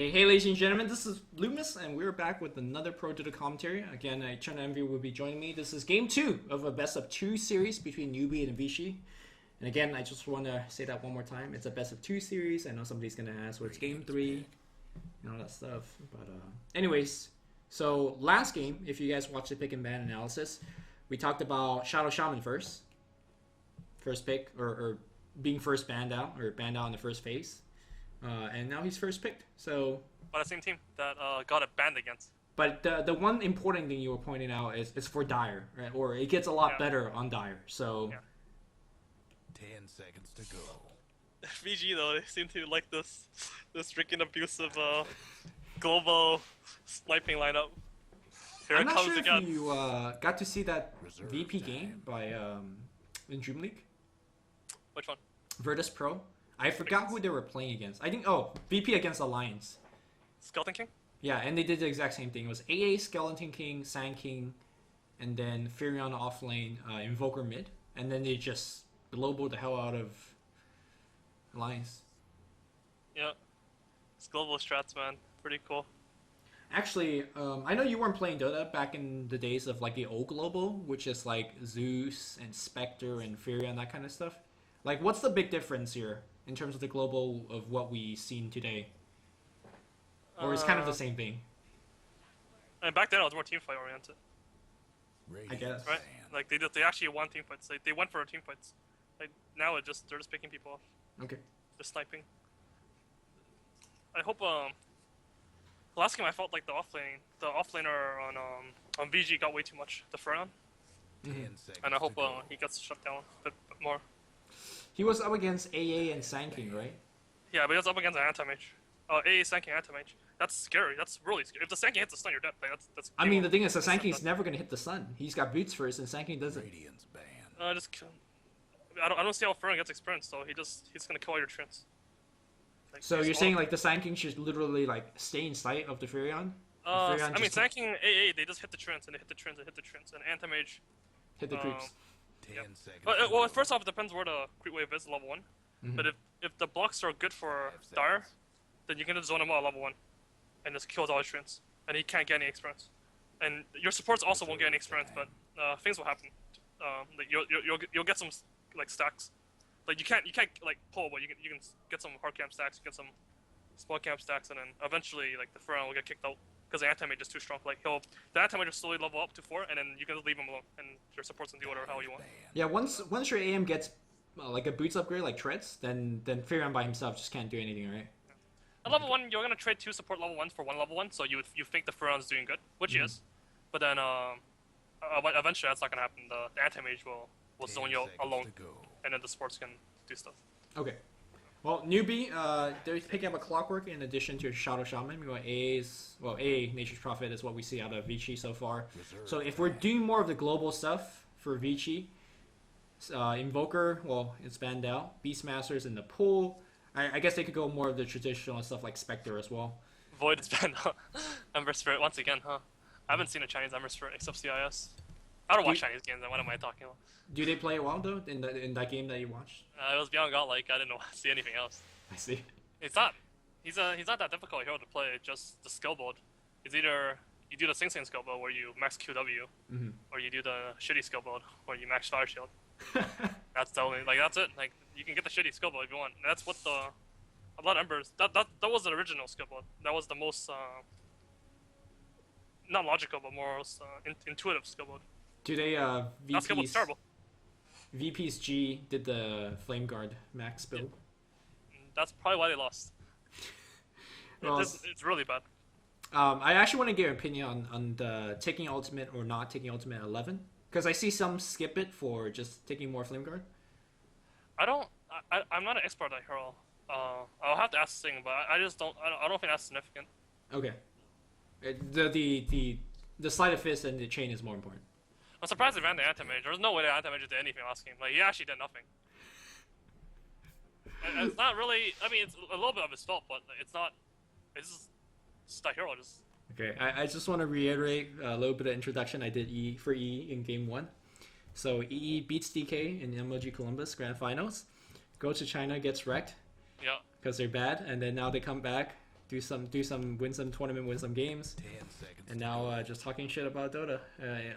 Hey, ladies and gentlemen, this is Loomis, and we're back with another Pro to the commentary. Again, China Envy will be joining me. This is game 2 of a best of 2 series between Newbee and Vici. And again, I just want to say that one more time. It's a best of 2 series. I know somebody's going to ask, what's game 3? And all that stuff. But anyways, so last game, if you guys watched the pick and ban analysis, we talked about Shadow Shaman first. First pick, or being first banned out, or banned out in the first phase. And now he's first picked. So, on the same team that got it banned against. But the one important thing you were pointing out is for Dire, right? Or it gets a lot better on Dire. So, 10 seconds to go. VG though, they seem to like this freaking abusive global sniping lineup. Here I'm it not comes sure again. if you got to see that VP game by in Dream League. Which one? Virtus Pro. I forgot who they were playing against. I think VP against Alliance. Skeleton King? Yeah, and they did the exact same thing. It was AA, Skeleton King, Sand King, and then Furion off lane, Invoker mid, and then they just global the hell out of Alliance. Yeah. It's global strats, man. Pretty cool. Actually, I know you weren't playing Dota back in the days of like the old global, which is like Zeus and Spectre and Furion, that kind of stuff. Like, what's the big difference here in terms of the global of what we've seen today? Or it's kind of the same thing? And back then, I was more team fight oriented. I guess. Right? Like they actually won team fights. Like they went for team fights. Like now they're just picking people off. Okay. Just sniping. I hope last game I felt like the offlaner on VG got way too much. The Furion. And I hope he gets shut down a bit more. He was up against AA and Sand King, right? Yeah, but he was up against an anti-mage. AA Sand King anti-mage. That's scary. That's really scary. If the Sand King hits the stun, you're dead. Like, that's I mean, the thing is, the Sand King's never going to hit the sun. He's got boots first, and Sand King doesn't. I don't see how Furion gets experience, though. He's going to kill all your treants. Like, so you're saying, like, the Sand King should literally, like, stay in sight of the Furion? I mean, Sand King AA, they just hit the treants, and they hit the treants, and hit the treants. And anti-mage... Hit the creeps. 10 seconds. Well, first off, it depends where the creep wave is, level 1. But if the blocks are good for Dire, then you can just zone him out at level 1 and just kills all his treants. And he can't get any experience. And your supports also won't get any experience, but things will happen. Like you'll get some like stacks. Like you can't like pull, but you can get some hard camp stacks, you get some small camp stacks, and then eventually like the Furion will get kicked out because the anti-mage is too strong. Like the anti-mage will slowly level up to 4, and then you can just leave him alone, and your supports can do whatever hell you want. Yeah, once your AM gets like a boots upgrade like Treads, then Furion by himself just can't do anything, right? At level 1, you're gonna trade 2 support level 1s for 1 level 1, so you think the Furion's doing good, which he is. But then eventually that's not gonna happen. The anti-mage will zone you alone, and then the supports can do stuff. Okay. Well, Newbee, they're picking up a Clockwork in addition to Shadow Shaman. A Nature's Prophet is what we see out of Vici so far. So if we're doing more of the global stuff for Vici, Invoker, well, it's banned out. Beastmaster's in the pool. I guess they could go more of the traditional stuff like Spectre as well. Void is banned out. Ember Spirit once again, huh? I haven't seen a Chinese Ember Spirit except CIS. I don't watch Chinese games, then what am I talking about? Do they play it well though in that game that you watched? It was beyond godlike. I didn't see anything else. I see. It's not. He's not that difficult hero to play. Just the skill build. It's either you do the Sing Sing skill build where you max QW, or you do the shitty skill build where you max Fire Shield. That's the only that's it. Like you can get the shitty skill build if you want. And that's what a lot of Embers. That was the original skill build. That was the most not logical but more intuitive skill build. Today, That skill build's terrible. VP's G did the Flame Guard max build. Yeah. That's probably why they lost. Well, it's really bad. I actually want to get your opinion on the taking ultimate or not taking ultimate at 11, because I see some skip it for just taking more Flame Guard. I'm not an expert at hero. I'll have to ask Sing, but I just don't. I don't think that's significant. Okay. The sleight of fist and the chain is more important. I'm surprised they ran the anti-mage. There's no way the anti-mage did anything last game. Like, he actually did nothing. And it's not really... I mean, it's a little bit of his fault, but it's not... It's just a hero. Okay, I just want to reiterate a little bit of introduction I did for E in Game 1. So EE beats DK in MLG Columbus Grand Finals. Goes to China, gets wrecked. Yeah. Because they're bad, and then now they come back win some tournament, win some games, 10 seconds and to now go. just talking shit about Dota,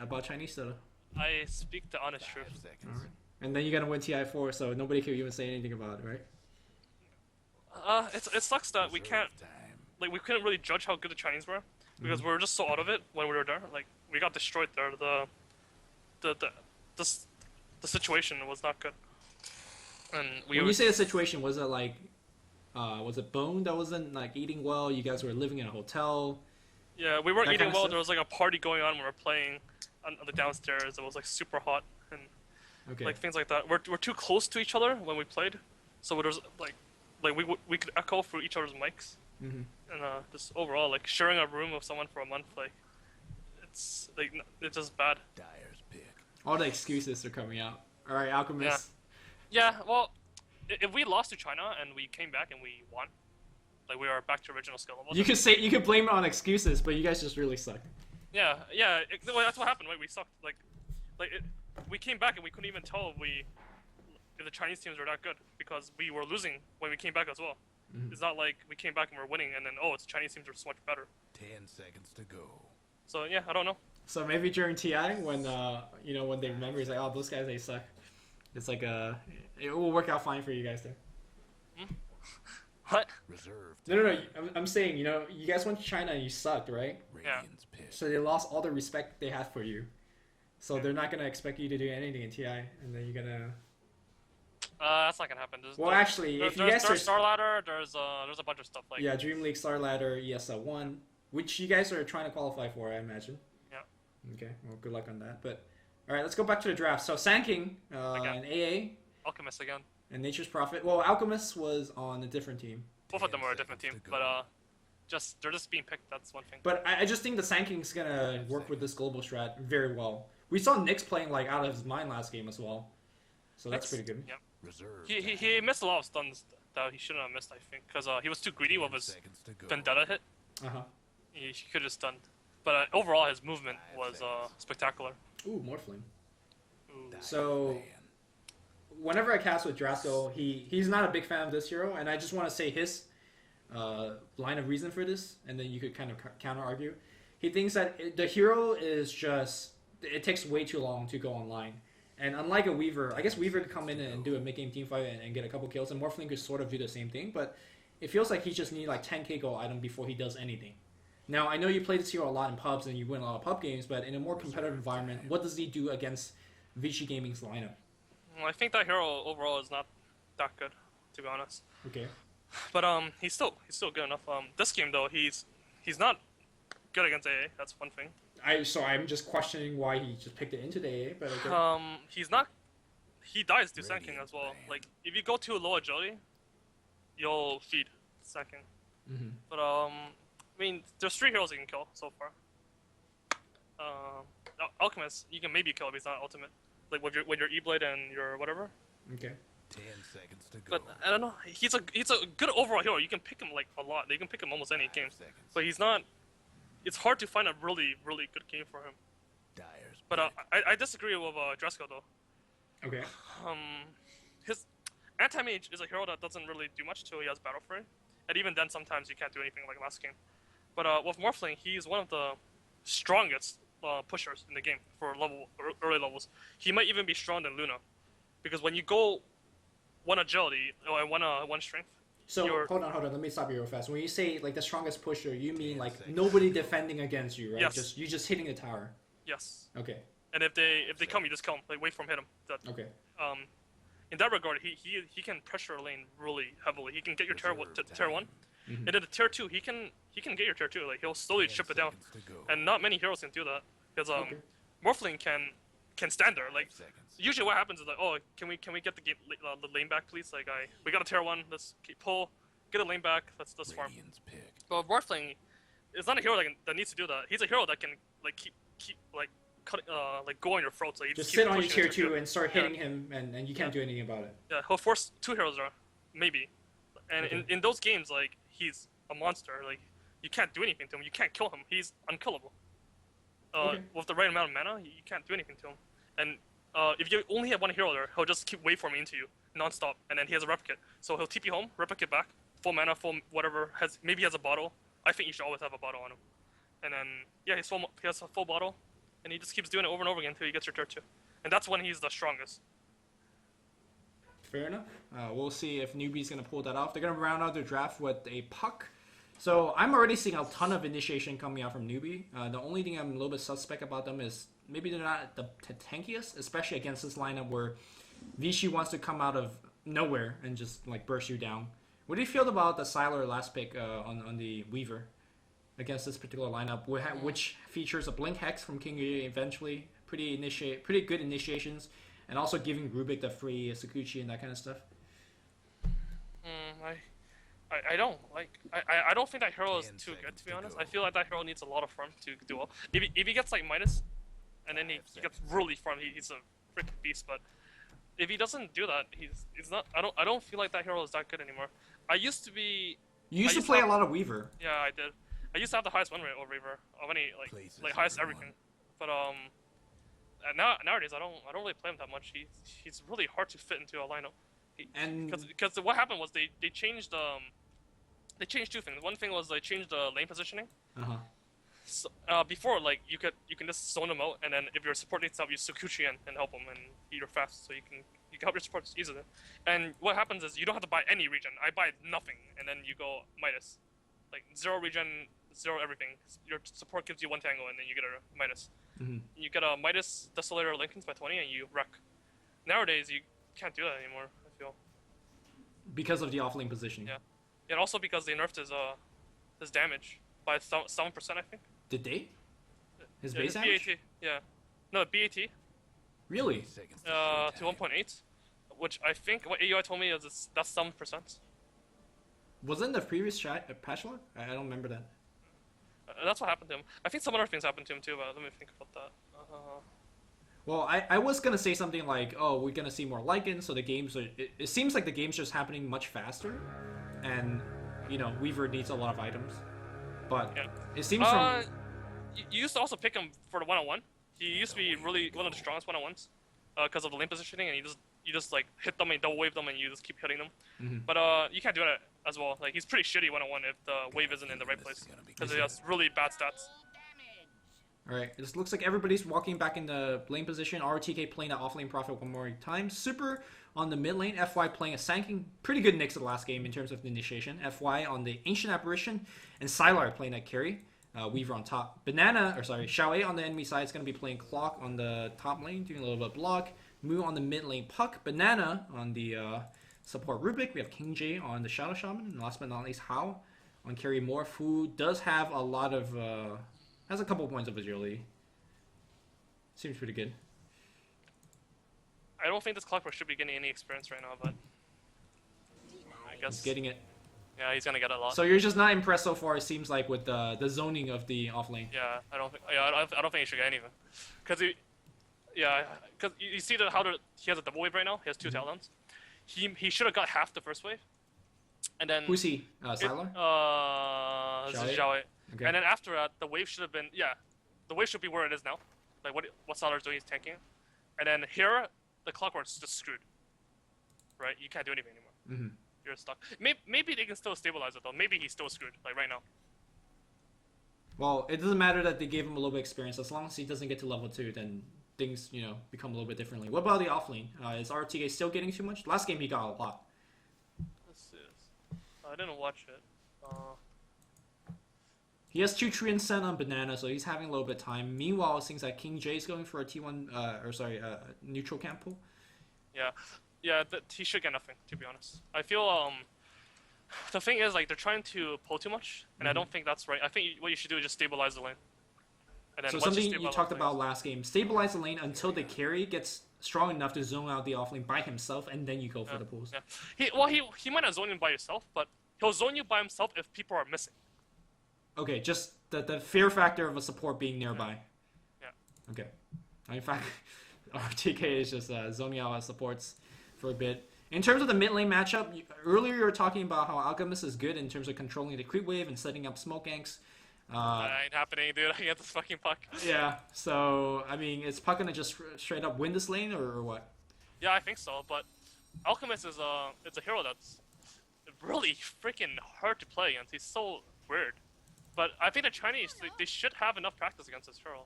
about Chinese Dota. I speak the honest 5 truth. seconds. And then you're gonna win TI4, so nobody can even say anything about it, right? It sucks that we can't Reserve time. like we couldn't really judge how good the Chinese were because we were just so out of it when we were there. Like we got destroyed there. The situation was not good. And When you say the situation, was it like, was it Bone that wasn't like eating well? You guys were living in a hotel. yeah, we weren't that eating kinda well. stuff? There was like a party going on when we were playing on the downstairs. It was like super hot and Okay. like things like that. We're too close to each other when we played, so there was like we could echo through each other's mics. Mhm. And just overall, like sharing a room with someone for a month, like it's just bad. Dyer's pick. All the excuses are coming out. All right, Alchemist. Yeah, well, if we lost to China and we came back and we won, like we are back to original skill level. You could blame it on excuses, but you guys just really suck. Yeah, well, that's what happened. Right, we sucked. We came back and we couldn't even tell if the Chinese teams were that good because we were losing when we came back as well. It's not like we came back and we're winning and then it's Chinese teams are so much better. 10 seconds to go. So yeah, I don't know. So maybe during TI, when when they remember, it's like, oh, those guys, they suck. It's like it will work out fine for you guys there. What? Reserve No. I'm saying, you guys went to China and you sucked, right? Radiant's pick. So they lost all the respect they had for you. So they're not gonna expect you to do anything in TI, and then you're gonna. That's not gonna happen. Well, actually, if you guys are. there's Star Ladder, there's a bunch of stuff like. Yeah, Dream League, Star Ladder, ESL 1, which you guys are trying to qualify for, I imagine. Yeah. Okay, well, good luck on that. But, alright, let's go back to the draft. So, Sand King, Again. and AA, Alchemist again. and Nature's Prophet. Well, Alchemist was on a different team. Both of them were a 10 different team, seconds to but go. they're just being picked. That's one thing. But I just think the Sand King's gonna work with this global strat very well. We saw Nyx playing, like, out of his mind last game as well. So that's pretty good. Yeah. Reserve He missed a lot of stuns that he shouldn't have missed, I think, because he was too greedy with 10 his seconds to go. Vendetta hit. Uh-huh. He could have stunned. But overall, his movement was spectacular. Ooh, more flame. Ooh. Dyer's So- plan. Whenever I cast with Drasko, he's not a big fan of this hero, and I just want to say his line of reason for this, and then you could kind of counter argue. He thinks that the hero is just it takes way too long to go online, and unlike a Weaver, I guess Weaver could come in and do a mid-game team fight and get a couple kills, and Morphling could sort of do the same thing, but it feels like he just needs like 10k gold item before he does anything. Now I know you play this hero a lot in pubs and you win a lot of pub games, but in a more competitive environment, what does he do against Vici Gaming's lineup? Well, I think that hero overall is not that good, to be honest. Okay. But he's still good enough. This game though, he's not good against AA. That's one thing. I'm just questioning why he just picked it into the AA, but okay. He's not. He dies to Sand King as well. Like if you go to low agility, you'll feed Sand King. Mm-hmm. But I mean, there's 3 heroes you can kill so far. Alchemist, you can maybe kill if he's not ultimate, like with your E-blade and your whatever. Okay. 10 seconds to go. But I don't know. He's a good overall hero. You can pick him like a lot. You can pick him almost any 5 game. seconds. But he's not. It's hard to find a really good game for him. Dyer's But pick. I disagree with Drasko though. Okay. His anti-mage is a hero that doesn't really do much till he has Battle Fury, and even then sometimes you can't do anything like last game. But with Morphling, he's one of the strongest pushers in the game for early levels. He might even be stronger than Luna, because when you go 1 agility or 1 strength. So hold on. Let me stop you real fast. When you say like the strongest pusher, you mean like nobody defending against you, right? Yes. You just hitting the tower. Yes. Okay. And if they come, you just kill them. Like wait for him, hit them. Okay. In that regard, he can pressure a lane really heavily. He can get your tier 1, Mhm. and then the tier 2, he can get your tier 2. Like he'll slowly 10 chip it down. seconds to go. And not many heroes can do that because Okay. Morphling can stand there. Like 5 seconds. usually what happens is like, oh, can we get the lane back, please? Like we got a tier 1. Let's pull, get a lane back. Let's farm. Radiant's pick. But Morphling is not a hero that needs to do that. He's a hero that can like keep like cutting like go on your throat. So you Just keep sit on your pushing tier until 2 you- and start hitting him, and you can't do anything about it. Yeah, he'll force 2 heroes there, maybe. And Okay. in those games, like he's a monster. Like you can't do anything to him. You can't kill him. He's unkillable. Okay. With the right amount of mana, you can't do anything to him. And if you only have 1 hero there, he'll just keep waveforming into you non-stop, and then he has a replicate. So he'll TP home, replicate back, full mana, full whatever, maybe he has a bottle. I think you should always have a bottle on him. And then he has a full bottle, and he just keeps doing it over and over again until he gets your turn 2. And that's when he's the strongest. Fair enough. We'll see if Newbee's going to pull that off. They're going to round out their draft with a puck. So I'm already seeing a ton of initiation coming out from Newbee. The only thing I'm a little bit suspect about them is maybe they're not the tankiest, especially against this lineup where Vici wants to come out of nowhere and just like burst you down. What do you feel about the Sylar last pick on the Weaver against this particular lineup, which features a Blink Hex from King Yu eventually, pretty good initiations, and also giving Rubik the free Sakuchi and that kind of stuff? I don't like. I don't think that hero is too good, to be honest. I feel like that hero needs a lot of farm to do well. If he gets like minus, and then he gets really farm, he's a freaking beast. But if he doesn't do that, he's not. I don't feel like that hero is that good anymore. I used to be. You used to play a lot of Weaver. Yeah, I did. I used to have the highest win rate over Weaver of any like highest everything. But nowadays I don't really play him that much. He's really hard to fit into a lineup. Because what happened was they changed two things. One thing was they changed the lane positioning. So, before, like you can just zone him out, and then if your support needs help, you Sakuchi and help him, and you're fast, so you can help your support easily. And what happens is you don't have to buy any regen. I buy nothing, and then you go minus, like 0 regen, 0 everything. Your support gives you 1 tango, and then you get a minus. You get a minus Desolator Lincolns by 20, and you wreck. Nowadays you can't do that anymore. I feel because of the off-lane positioning. Yeah, and also because they nerfed his damage by 7%, I think. Did they? His base damage? BAT, yeah. No, BAT. Really? To 1.8, which I think what AUI told me is that's 7%. Wasn't the previous patch log? I don't remember that. That's what happened to him. I think some other things happened to him too, but let me think about that. Well, I was gonna say something like, oh, we're gonna see more Lycans, so the games are. It seems like the game's just happening much faster, and you know Weaver needs a lot of items, but yeah. It seems from. You used to also pick him for the 1-on-1. He used to be really one of the strongest 1-on-1s, because of the lane positioning, and you just like hit them and double wave them, and you just keep hitting them. But you can't do that as well. Like he's pretty shitty 1-on-1 if the wave isn't in the right place, because he has really bad stats. Alright, it looks like everybody's walking back in the lane position. RTK playing that off-lane Prophet one more time. Super on the mid lane. FY playing a Sanking. Pretty good Nyx of the last game in terms of the initiation. FY on the Ancient Apparition. And Sylar playing that carry. Weaver on top. Xiaoe on the enemy side is going to be playing Clock on the top lane, doing a little bit of block. Mu on the mid lane Puck. Banana on the support Rubik. We have King J on the Shadow Shaman. And last but not least, Hao on carry Morph, who does have a lot of... has a couple points of agility. Seems pretty good. I don't think this Clockwork should be getting any experience right now, but I guess He's getting it. Yeah, he's gonna get a lot. So you're just not impressed so far, it seems like, with the zoning of the offlane. Yeah, I don't think he should get anything, because you see he has a double wave right now. He has 2 talons. He should have got half the first wave, and then who's he? Sylar? Xiaoe. Okay. And then after that, the wave should have been the wave should be where it is now. Like what Sylar's doing, he's tanking, and then here the Clockwork's just screwed. Right, you can't do anything anymore. You're stuck. Maybe they can still stabilize it though. Maybe he's still screwed, like right now. Well, it doesn't matter that they gave him a little bit of experience. As long as he doesn't get to level 2, then things, become a little bit differently. What about the offlane? Is RTK still getting too much? Last game he got a lot. Let's see this. I didn't watch it. He has 2 Trian on Banana, so he's having a little bit of time. Meanwhile, it seems like King J is going for a T1, neutral camp pull. Yeah, he should get nothing, to be honest. I feel, the thing is, like, they're trying to pull too much, and I don't think that's right. I think what you should do is just stabilize the lane. And then So something you talked about last game, stabilize the lane until the carry gets strong enough to zone out the offlane by himself, and then you go for the pulls. Yeah. He might not zone you by yourself, but he'll zone you by himself if people are missing. Okay, just the fear factor of a support being nearby. Yeah. Okay. In fact, RTK is just zoning out supports for a bit. In terms of the mid lane matchup, earlier you were talking about how Alchemist is good in terms of controlling the creep wave and setting up smoke ganks. That ain't happening, dude. I get this fucking Puck. Yeah, so, I mean, is Puck gonna just straight up win this lane, or what? Yeah, I think so, but Alchemist is it's a hero that's really freaking hard to play against. He's so weird. But I think the Chinese, they should have enough practice against this hero.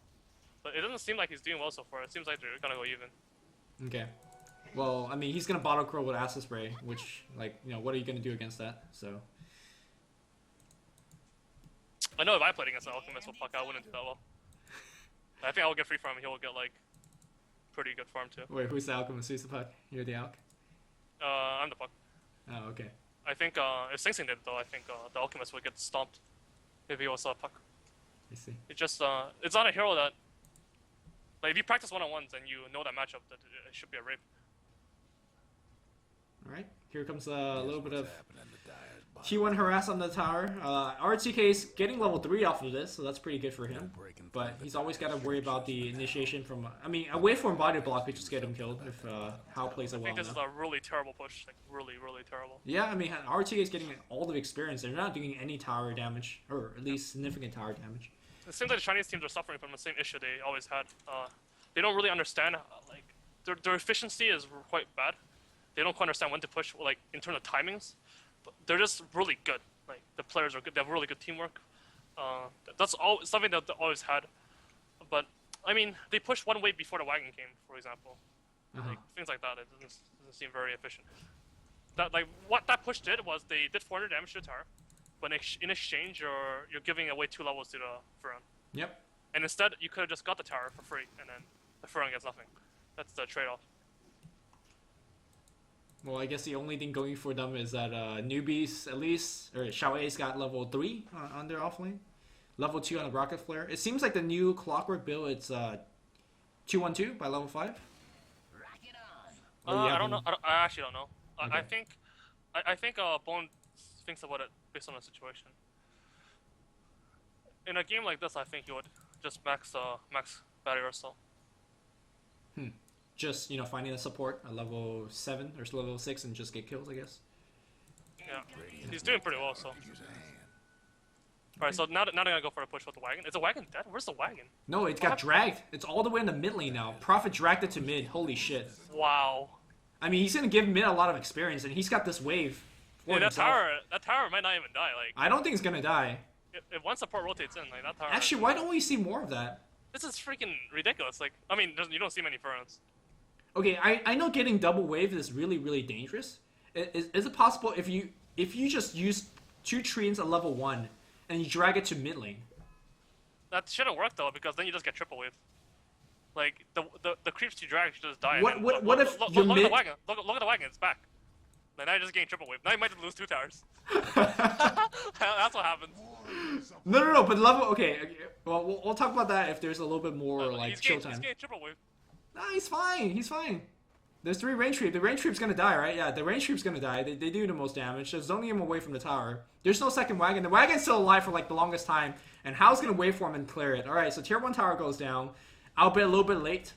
But it doesn't seem like he's doing well so far. It seems like they're gonna go even. Okay. Well, I mean, he's gonna bottle curl with acid spray, which, like, you know, what are you gonna do against that? So. I know if I played against the Alchemist with Puck, I wouldn't do that well. I think I will get free farm. He will get like pretty good farm too. Wait, who's the Alchemist? Who's the Puck? You're the Alch? I'm the Puck. Oh, okay. I think if Sing Sing did it though, I think the Alchemist would get stomped if he was a Puck. I see. It just it's not a hero that, like, if you practice one-on-ones and you know that matchup, that it should be a rape. All right. Here comes a little bit of T1 harass on the tower. RTK's getting level 3 off of this, so that's pretty good for him. But he's always got to worry about the initiation from... I mean, a waveform body block could just get him killed if Hao plays it well. I think this is a really terrible push. Like, really, really terrible. Yeah, I mean, RTK's getting all the experience. They're not doing any tower damage, or at least significant tower damage. It seems like the Chinese teams are suffering from the same issue they always had. They don't really understand, like, their efficiency is quite bad. They don't quite understand when to push, like, in terms of timings. But they're just really good. Like, the players are good. They have really good teamwork. That's something that they always had. But, I mean, they pushed one wave before the wagon came, for example. Like, things like that. It doesn't seem very efficient. What that push did was they did 400 damage to the tower, but in exchange, you're giving away 2 levels to the Furon. Yep. And instead, you could have just got the tower for free, and then the Furon gets nothing. That's the trade-off. Well, I guess the only thing going for them is that Newbees, at least, or Xiao's got level 3 on their offlane. Level 2 on the Rocket Flare. It seems like the new Clockwork build, it's 212 by level 5. I don't know. I actually don't know. Okay. I think Bone thinks about it based on the situation. In a game like this, I think he would just max battery or so. Just, you know, finding a support at level 7 or level 6 and just get killed, I guess. Yeah, he's doing pretty well, so. Alright, so now they're gonna go for a push with the wagon. Is the wagon dead? Where's the wagon? No, it got dragged. It's all the way in the mid lane now. Prophet dragged it to mid. Holy shit. Wow. I mean, he's gonna give mid a lot of experience, and he's got this wave. Yeah, that tower might not even die. Like, I don't think it's gonna die. If one support rotates in, like, that tower... Actually, why don't we see more of that? This is freaking ridiculous. Like, I mean, you don't see many Furons. Okay, I know getting double wave is really, really dangerous. Is it possible if you just use 2 treants at level 1 and you drag it to mid lane? That shouldn't work though, because then you just get triple wave. Like, the creeps you drag should just die. What if your look mid... at the wagon. Look at the wagon. It's back. Now you're just getting triple wave. Now you might just lose 2 towers. That's what happens. No, but level... Okay, well, we'll talk about that if there's a little bit more, like, chill time. He's getting triple wave. Nah, he's fine. He's fine. There's 3 range creep. The range creep's gonna die, right? Yeah, the range creep's gonna die. They do the most damage. Just zoning him away from the tower. There's no second wagon. The wagon's still alive for, like, the longest time. And Hao's gonna wait for him and clear it. Alright, so tier 1 tower goes down. I'll bet a little bit late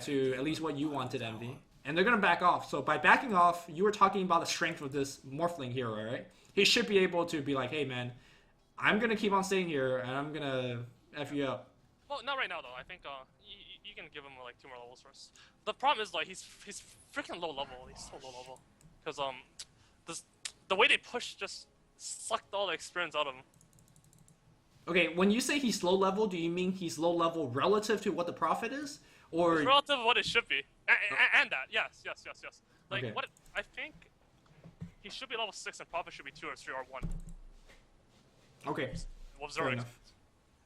to at least what you wanted, Envy. And they're gonna back off. So by backing off, you were talking about the strength of this Morphling hero, right? He should be able to be like, hey, man, I'm gonna keep on staying here, and I'm gonna F you up. Well, not right now, though. I think you can give him, like, 2 more levels first. The problem is, like, he's freaking low level. He's so low level. Because, the way they push just sucked all the experience out of him. Okay, when you say he's low level, do you mean he's low level relative to what the Prophet is? Or... It's relative to what it should be. And that, yes. Like, okay. I think he should be level 6 and Prophet should be 2 or 3 or 1. Okay. With 0 experience.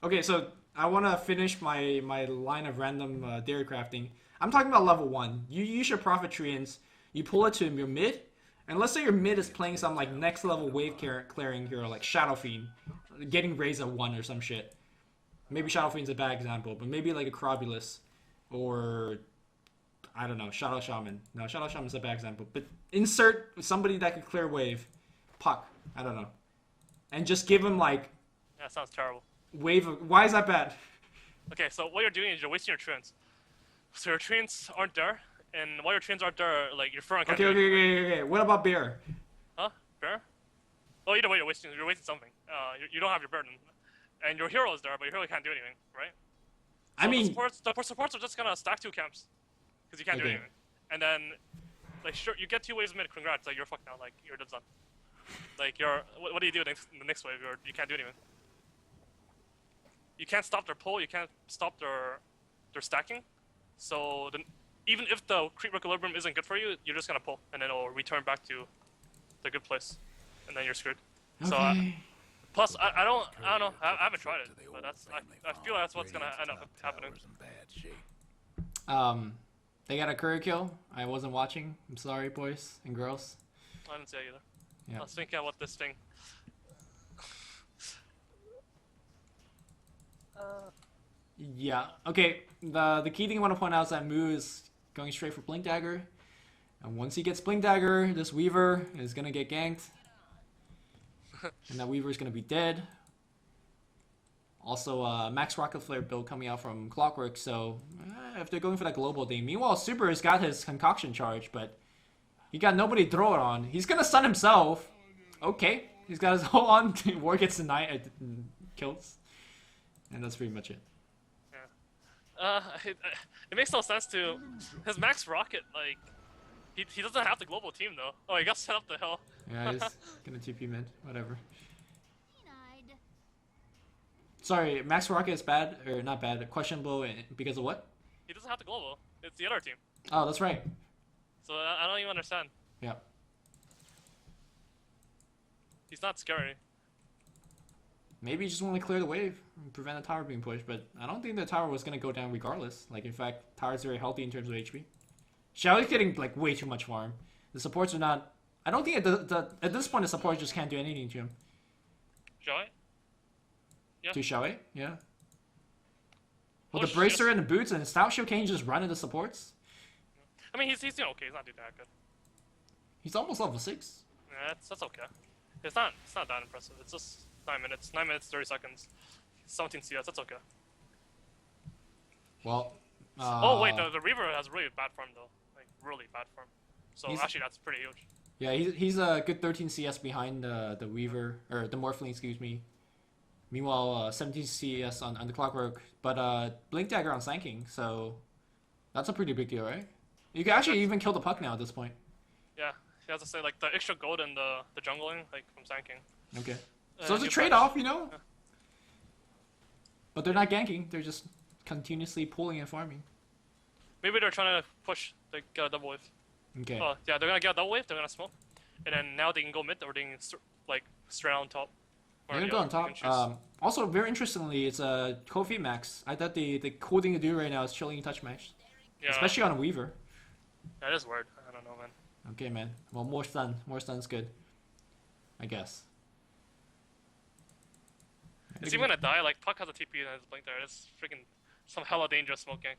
Okay, so I want to finish my line of random dairy crafting. I'm talking about level 1. You use your Prophet treants, you pull it to your mid, and let's say your mid is playing some like next level wave clearing hero like Shadow Fiend, getting raised at 1 or some shit. Maybe Shadow Fiend's a bad example, but maybe like a Crobulus or I don't know, Shadow Shaman. No, Shadow Shaman's a bad example, but insert somebody that can clear wave, Puck. I don't know, and just give him like. Yeah, that sounds terrible. Wave. Why is that bad? Okay, so what you're doing is you're wasting your treants. So your treants aren't there, and while your treants aren't there, like your Furon can't. Okay. What about Bear? Huh? Bear? Oh, either way, you're wasting something. You don't have your burden, and your hero is there, but your hero can't do anything, right? So I mean, the supports are just gonna stack 2 camps, because you can't do anything, and then, like, sure, you get 2 waves mid. Congrats, like you're fucked now, like you're done. Like what do you do in the next wave? You can't do anything. You can't stop their pull. You can't stop their stacking. So even if the creep equilibrium isn't good for you, you're just gonna pull, and then it'll return back to the good place, and then you're screwed. Okay. So plus I don't know. I haven't tried it, but I feel that's what's gonna end up happening. They got a courier kill. I wasn't watching. I'm sorry, boys and girls. I didn't see it either. Yeah. I was thinking about this thing. Yeah. Okay. The key thing I want to point out is that Moo is going straight for Blink Dagger, and once he gets Blink Dagger, this Weaver is gonna get ganked, and that Weaver is gonna be dead. Also, Max Rocket Flare build coming out from Clockwork, so if they're going for that global thing. Meanwhile, Super has got his concoction charge, but he got nobody to throw it on. He's gonna stun himself. Okay, he's got his whole on. War gets denied, kills, and that's pretty much it. It makes no sense to his Max Rocket. Like he doesn't have the global team though. Oh, he got set up the hill. Yeah, he's gonna TP mid, whatever. Sorry, Max Rocket is bad, or not bad, questionable because of what? He doesn't have the global. It's the other team. Oh, that's right. So I don't even understand. Yeah. He's not scary. Maybe you just want to clear the wave and prevent the tower being pushed, but I don't think the tower was going to go down regardless. Like, in fact, tower's very healthy in terms of HP. Xiao's getting, like, way too much farm. The supports are not... I don't think at this point the supports just can't do anything to him. Shall I? Yeah. To Xiao? Yeah. Well, Oh, the Bracer and the boots and Stout Shield, can you just run into supports? I mean, he's doing okay. He's not doing that good. He's almost level 6. Yeah, that's okay. It's not that impressive. It's just 9 minutes. 9 minutes, 30 seconds. 17 CS. That's okay. Well... oh wait, the Reaver has really bad farm though. Like really bad farm. So actually, that's pretty huge. Yeah, he's a good 13 CS behind the Weaver, or the Morphling, excuse me. Meanwhile, 17 CS on the Clockwork, but Blink Dagger on Sanking, so that's a pretty big deal, right? You can actually even kill the puck now at this point. Yeah, he has to say like the extra gold and the jungling like from Sanking. Okay, so it's a trade-off, you know. Yeah. But they're not ganking; they're just continuously pulling and farming. Maybe they're trying to push to get a double wave. Okay. Oh yeah, they're gonna get a double wave. They're gonna smoke, and then now they can go mid or they can like straight on top. They're gonna go on top. Also, very interestingly, it's a Kofi Max. I thought the cool thing to do right now is chilling touch match, Yeah. especially on a Weaver. That is weird. I don't know, man. Okay, man. Well, more stun's good, I guess. Is he gonna die? Like Puck has a TP and his blink there. It's freaking some hella dangerous smoke gank.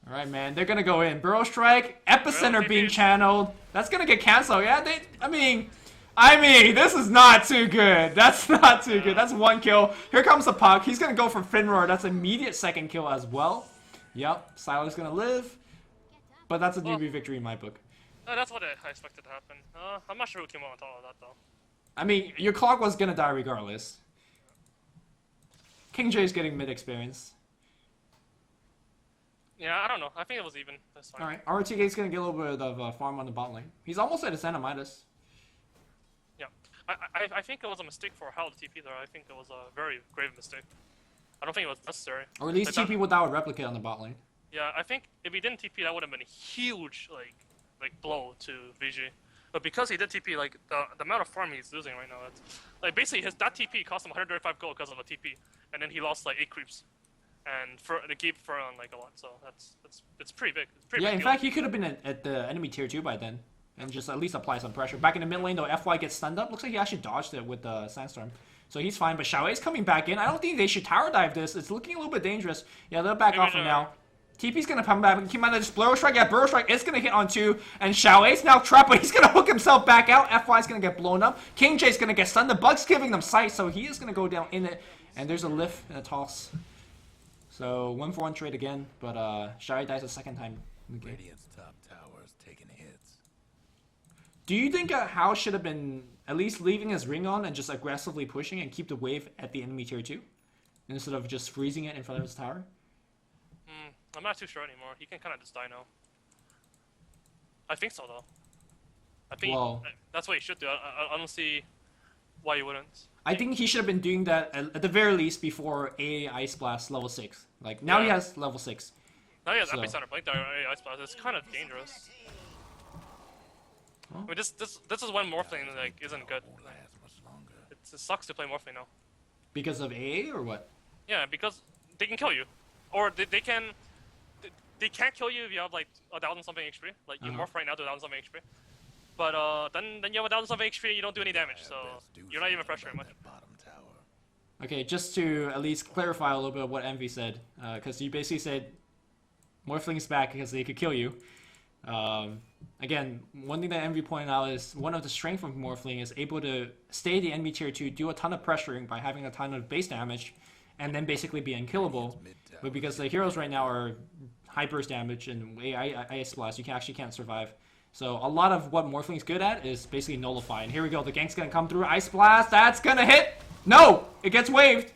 All right, man. They're gonna go in. Burrow Strike, Epicenter being channeled. That's gonna get canceled. Yeah, I mean, this is not too good. That's not too good. That's one kill. Here comes the puck. He's gonna go for Finroar. That's immediate second kill as well. Yep, Siler's gonna live. But that's a Newbee victory in my book. That's what I expected to happen. I'm not sure who came out on top of that though. I mean, your clock was gonna die regardless. King J's getting mid experience. Yeah, I don't know. I think it was even this time. Alright, RTK's gonna get a little bit of farm on the bot lane. He's almost at his Midas. Yeah, I think it was a mistake for how the TP there. I think it was a very grave mistake. I don't think it was necessary. Or at least TP without a replicate on the bot lane. Yeah, I think if he didn't TP, that would have been a huge like blow to Vici. But because he did TP, like the amount of farm he's losing right now, it's like basically that TP cost him 135 gold because of a TP, and then he lost like 8 creeps, and they gave Furlong like a lot. So it's pretty big. It's pretty yeah, big in deal. fact, he could have been at the enemy tier 2 by then, and just at least apply some pressure. Back in the mid lane though, FY gets stunned up. Looks like he actually dodged it with the Sandstorm. So he's fine, but Xiao's coming back in. I don't think they should tower dive this. It's looking a little bit dangerous. Yeah, they'll back off from now. TP's gonna come back. Keep in mind that just Burrow Strike. Yeah, Burrow Strike is gonna hit on 2. And Xiao's now trapped, but he's gonna hook himself back out. FY's gonna get blown up. King J's gonna get stunned. The Bug's giving them sight, so he is gonna go down in it. And there's a lift and a toss. So 1-for-1 trade again, but Xiao dies a second time in the game. Radiant's top tower's taking hits. Do you think Hao should have been at least leaving his ring on and just aggressively pushing and keep the wave at the enemy tier 2? Instead of just freezing it in front of his tower? I'm not too sure anymore. He can kind of just die now. I think so though. I think Well, that's what you should do. I don't see why you wouldn't. I think he should have been doing that at the very least before A Ice Blast level 6. Like, now he Yeah. has level 6. Now he has So- epicenter blink there. Ice blast. It's kind of dangerous. Oh. I mean, this is when Morphling like isn't good. Won't last much longer. It sucks to play Morphling now. Because of A or what? Yeah, because they can kill you, or they can't kill you if you have like 1,000 something HP. Like you Uh-huh. morph right now to 1,000 something HP. But then you have 1,000 something HP and you don't do any damage, so you're not even pressuring much. That bottom tower. Okay, just to at least clarify a little bit of what Envy said, because you basically said Morphling's back because they could kill you. Again, one thing that Envy pointed out is one of the strengths of Morphling is able to stay the enemy tier 2, do a ton of pressuring by having a ton of base damage, and then basically be unkillable. But because the heroes right now are high burst damage and Ice Blast, you actually can't survive. So a lot of what Morphling's good at is basically nullify. And here we go, the gank's gonna come through, Ice Blast, that's gonna hit! No! It gets waved!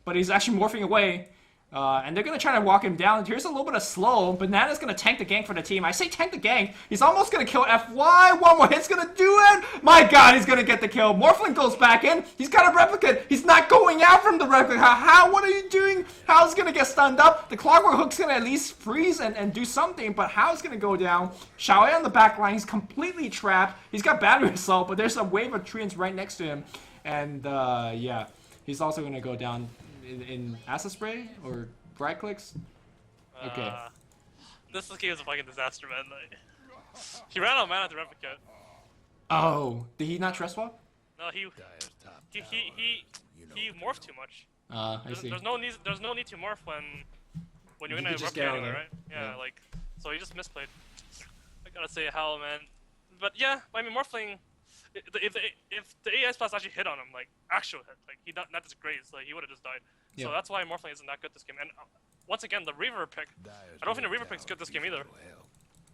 But he's actually morphing away. And they're gonna try to walk him down. Here's a little bit of slow. Banana's gonna tank the gank for the team. I say tank the gank. He's almost gonna kill FY. One more hit's gonna do it. My god, he's gonna get the kill. Morphling goes back in. He's got a replicate. He's not going out from the replicate. How? What are you doing? Hao's gonna get stunned up. The clockwork hook's gonna at least freeze and do something, but Hao's gonna go down. Xiaowei on the back line. He's completely trapped. He's got battery assault, but there's a wave of treants right next to him. And yeah, he's also gonna go down in acid spray or right clicks. Okay. This game is a fucking disaster, man. Like, he ran out of mana to replicate. Oh, did he not trust swap? No, he Dire's top he tower. he You know he the morphed drill. too much. I There's, see. there's no need to morph when you're You gonna could just replicate get out of anyway, there. right? Yeah, Yeah. like so he just misplayed. I gotta say how, man. But yeah, I mean Morphling. If the AI Blast actually hit on him, like actual hit, like he not just grazed, like he would have just died. Yeah. So that's why Morphling isn't that good this game. And once again, the Reaver pick, Dire's I don't think the middle Reaver pick's tower good this game needs either. a little help.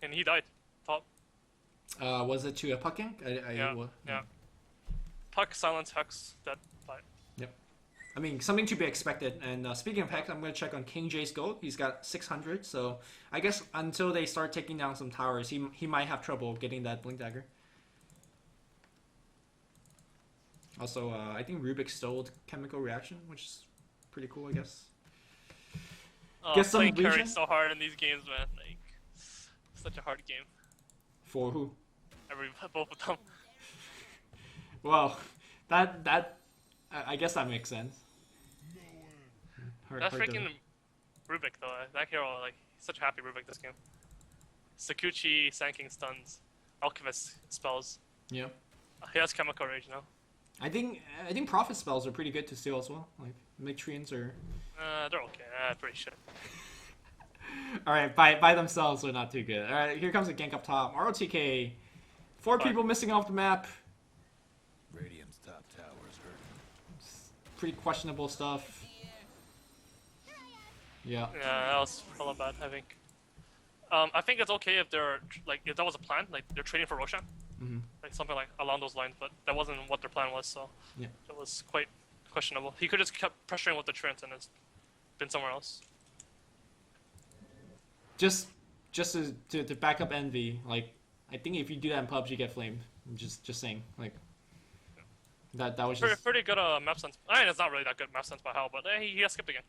And he died. Top. Was it to a puck gank? Yeah. Puck, silence, hex, dead, bye. I mean, something to be expected. And speaking of hex, I'm going to check on King J's gold. He's got 600, so I guess until they start taking down some towers, he might have trouble getting that Blink Dagger. Also, I think Rubik stole chemical reaction, which is pretty cool, I guess. Oh, Get some playing carry legion? so hard in these games, man. Like, such a hard game. For who? Both of them. Well, I guess that makes sense. That freaking Rubik though, that hero, like, he's such a happy Rubik this game. Sakuchi, Sanking stuns, Alchemist spells. Yeah. He has Chemical Rage now. I think Prophet spells are pretty good to steal as well. Like, Mictrians are... They're okay. Pretty shit. Alright, by themselves, they're not too good. Alright, here comes a gank up top. ROTK. 4 Fine. people missing off the map. Radiant's top tower's hurting. Pretty questionable stuff. Yeah. Yeah, that was hella bad, I think. I think it's okay if they're, like, if that was a plan, like, they're trading for Roshan. Mhm. Like, something like along those lines, but that wasn't what their plan was, so Yeah. it was quite questionable. He could just kept pressuring with the Trent and it's been somewhere else. Just to back up Envy, like, I think if you do that in PUBG, you get flamed. I'm just saying, like, that was just... Pretty good map sense. I mean, it's not really that good map sense by how, but he has skipped again.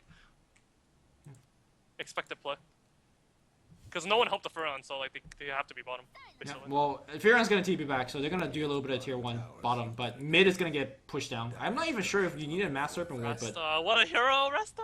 Expected play. Because no one helped the Furon, so like they have to be bottom. Yeah, Basically. well, Firon's gonna TP back, so they're gonna do a little bit of tier 1 bottom, but mid is gonna get pushed down. I'm not even sure if you need a Mass Serpent Ward, but Resta, what a hero, Resta!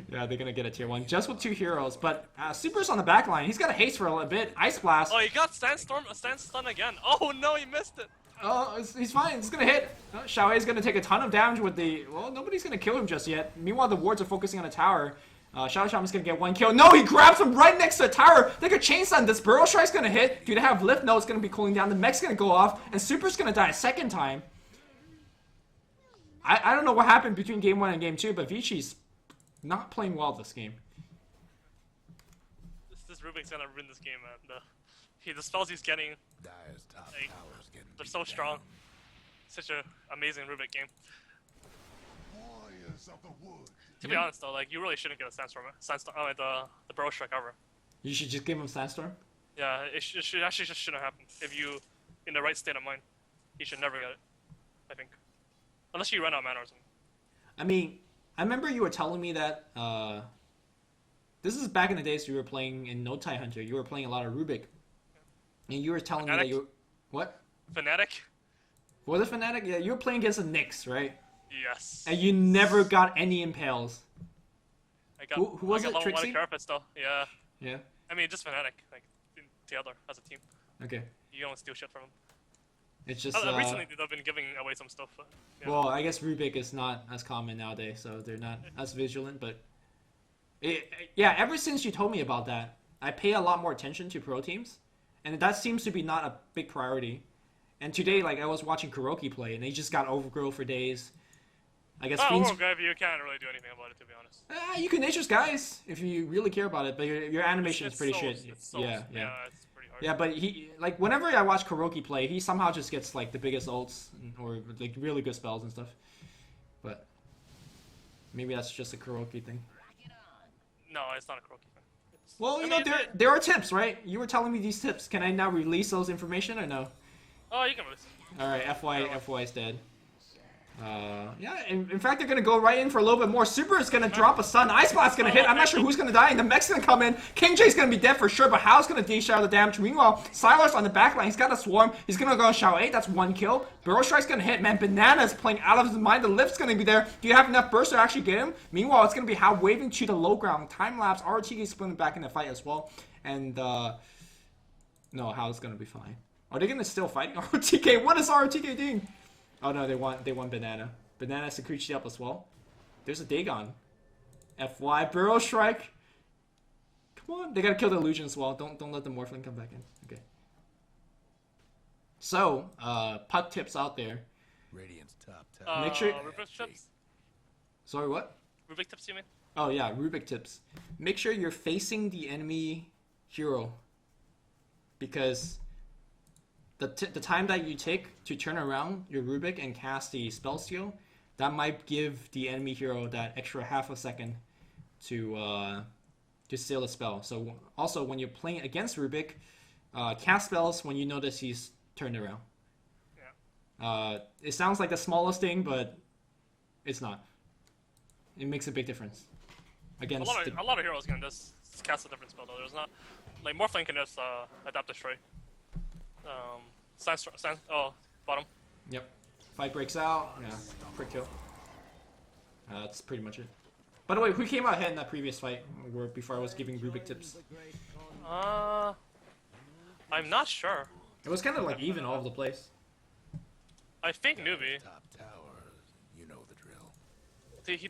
yeah, they're gonna get a tier 1 just with 2 heroes. But Super's on the back line. He's got a haste for a little bit. Ice Blast. Oh, he got Sandstorm, Stun again. Oh no, he missed it. Oh, he's fine. It's gonna hit. Xiaowei's gonna take a ton of damage with the... Well, nobody's gonna kill him just yet. Meanwhile, the wards are focusing on the tower. Xiao Shaman's gonna get 1 kill. No, he grabs him right next to the tower. They could chain stun. This Burrow Strike's gonna hit. Do they have lift? No, it's gonna be cooling down. The mech's gonna go off, and Super's gonna die a second time. I don't know what happened between game 1 and game 2, but Vici's not playing well this game. This Rubik's gonna win this game, man. The spells he's getting, Dire's top Like, tower's getting they're beat so strong. down. Such a amazing Rubik game. Warriors of the wood. To be honest though, like you really shouldn't get a Sandstorm, the Burrow Strike ever. You should just give him Sandstorm. Yeah, it should actually just shouldn't happen. If you in the right state of mind, you should never get it. I think, unless you run out of mana or something. I mean, I remember you were telling me that this is back in the days you were playing in No Tie Hunter. You were playing a lot of Rubik, and you were telling me that you what? Fnatic? Was it Fnatic? Yeah, you were playing against the Nyx, right? Yes. And you never got any impales. I got, who was I got it? level 1 Trixie? Carapace though. Yeah. Yeah. I mean, just Fnatic, like together as a team. Okay. You don't steal shit from them. It's just Recently they've been giving away some stuff. But, yeah. well, I guess Rubik is not as common nowadays, so they're not as vigilant. But yeah, ever since you told me about that, I pay a lot more attention to pro teams, and that seems to be not a big priority. And today, like I was watching Kuroki play, and they just got overgrowth for days. I guess Fiends... you can't really do anything about it, to be honest. You can nature's guys if you really care about it, but your animation is pretty shit. Yeah, it's pretty hard. Yeah, but he like whenever I watch Kuroki play, he somehow just gets like the biggest ults or like really good spells and stuff. But maybe that's just a Kuroki thing. No, it's not a Kuroki thing. Well, you know, there are tips, right? You were telling me these tips. Can I now release those information or no? Oh, you can release it. All right, FY is dead. Yeah, in fact, they're gonna go right in for a little bit more. Super is gonna drop a stun. Ice Blast's gonna hit. I'm not sure who's gonna die, and the mech's gonna come in. King J's gonna be dead for sure, but Hal's gonna dish out the damage. Meanwhile, Sylar's on the back line. He's got a swarm. He's gonna go Shao 8. That's 1 kill. Burrow Strike's gonna hit. Man, Banana's playing out of his mind. The lift's gonna be there. Do you have enough burst to actually get him? Meanwhile, it's gonna be Hal waving to the low ground. Time lapse. RTK splitting back in the fight as well. And no, Hal's gonna be fine. Are they gonna still fight RTK? What is RTK doing? Oh no, they want Banana. Banana Sakrichi up as well. There's a Dagon. FY Burrow Strike. Come on, they gotta kill the illusion as well. Don't let the Morphling come back in. Okay. So, puck tips out there. Radiant's top tower. Make sure. Rubik tips? Sorry, what? Rubik tips, you mean? Oh yeah, Rubik tips. Make sure you're facing the enemy hero, because the time that you take to turn around your Rubik and cast the spell steal, that might give the enemy hero that extra half a second to steal a spell. So also when you're playing against Rubik, cast spells when you notice he's turned around. Yeah. It sounds like the smallest thing, but it's not. It makes a big difference. Against a lot of heroes can just cast a different spell though. There's not like Morphling can just adapt destroy. Bottom. Yep. Fight breaks out. Yeah. Quick kill. That's pretty much it. By the way, who came out ahead in that previous fight before I was giving Rubik tips? I'm not sure. It was kind of like even all over the place. I think Newbee. Top tower. You know the drill.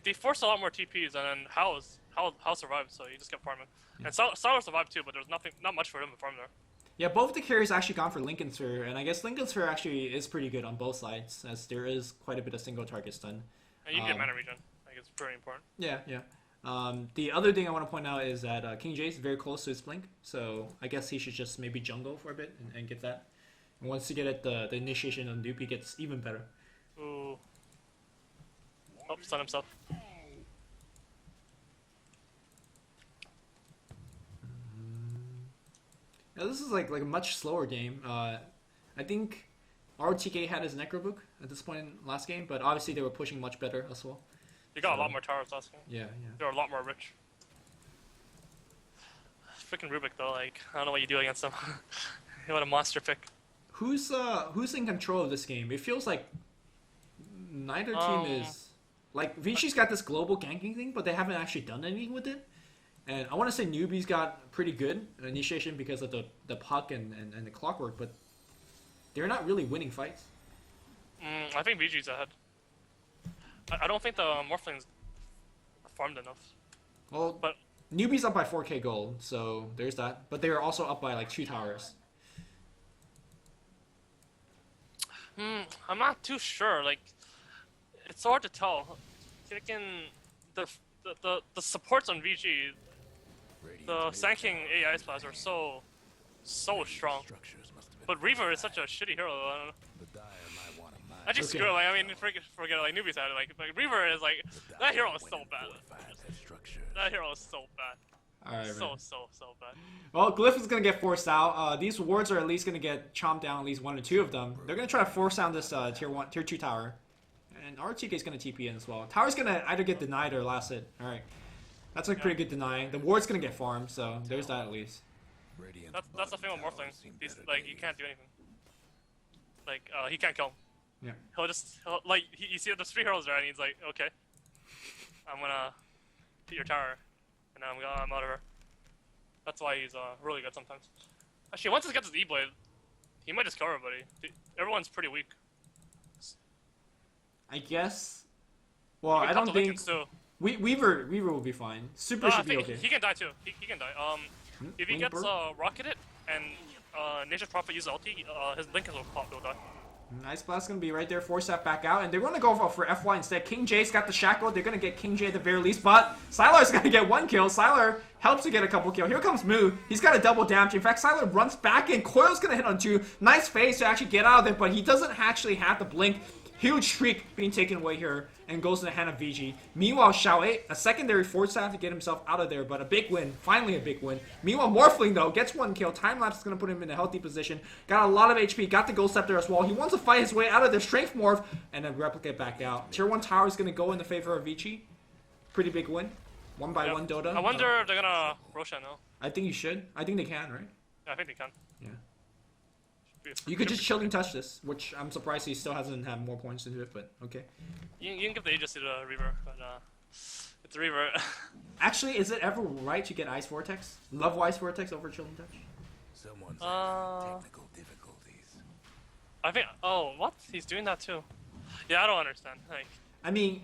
They forced a lot more TPs, and then Hal survived, so he just kept farming. Yeah. And Sour survived too, but there's not much for him to farm there. Yeah, both of the carries actually gone for Lincoln Sphere, and I guess Lincoln Sphere actually is pretty good on both sides, as there is quite a bit of single target stun. And you get mana regen. Like, it's pretty important. Yeah, yeah. The other thing I want to point out is that King J is very close to his blink, so I guess he should just maybe jungle for a bit and get that. And once you get it, the initiation of Newbee gets even better. Ooh. Oh, stun himself. Now this is like a much slower game. I think RTK had his Necro book at this point in last game, but obviously they were pushing much better as well. You got a lot more towers last game. Yeah, yeah. They were a lot more rich. Freaking Rubik though, like I don't know what you do against him. What a monster pick. Who's in control of this game? It feels like neither team is. Like Vici's got this global ganking thing, but they haven't actually done anything with it. And I want to say Newbee's got pretty good initiation because of the puck and the clockwork, but they're not really winning fights. I think VG's ahead. I don't think the Morphling's farmed enough. Well, but Newbee's up by 4k gold, so there's that. But they are also up by like 2 towers. I'm not too sure. Like, it's hard to tell. The supports on VG, the Sand King AI splash are so strong. But Reaver is such a shitty hero. I just screw it. Like, I mean, forget it. Like Newbie said, like Reaver is like that hero is so bad. That hero is so bad. Alright, So bad. well, Glyph is gonna get forced out. These wards are at least gonna get chomped down, at least 1 or 2 of them. They're gonna try to force down this tier 2 tower. And RTK is gonna TP in as well. Tower's gonna either get denied or last hit. Alright. That's a pretty good deny. The ward's gonna get farmed, so there's that at least. That's the thing with Morphling. He's like, he can't do anything. Like, he can't kill him. Yeah. He'll like, you see there's 3 heroes there, and he's like, okay, I'm gonna hit your tower, and I'm out of her. That's why he's really good sometimes. Actually, once he gets his E-Blade, he might just kill everybody. Everyone's pretty weak. I guess. Well, I don't think. Too. Weaver will be fine. Super should be okay. He can die too. He can die. If he gets rocketed and Nature's Prophet uses ulti, his Lincoln will die. Ice Blast gonna be right there, force that back out, and they're gonna go for FY instead. King J's got the shackle, they're gonna get King J at the very least, but Sylar's gonna get 1 kill. Sylar helps to get a couple kills. Here comes Moo. He's got a double damage. In fact, Sylar runs back in. Coil's gonna hit on 2. Nice phase to actually get out of it, but he doesn't actually have the blink. Huge streak being taken away here and goes in the hand of Vici. Meanwhile, Xiao a secondary force staff to get himself out of there, but a big win. Finally a big win. Meanwhile, Morphling, though, gets 1 kill. Time-lapse is going to put him in a healthy position. Got a lot of HP. Got the Ghost Scepter as well. He wants to fight his way out of the Strength Morph and then replicate back out. Tier 1 tower is going to go in the favor of Vici. Pretty big win. 1 by 1 Dota. I wonder if they're going to Roshan now. I think you should. I think they can, right? Yeah, I think they can. Yeah. You could just Chilling Touch this, which I'm surprised he still hasn't had more points into it, but okay. You can give the Aegis to the Reaver, but it's a Reaver. Actually, is it ever right to get Ice Vortex? Love Ice Vortex over Chilling Touch? Someone's having technical difficulties. I think. Oh, what? He's doing that too. Yeah, I don't understand. Like. I mean,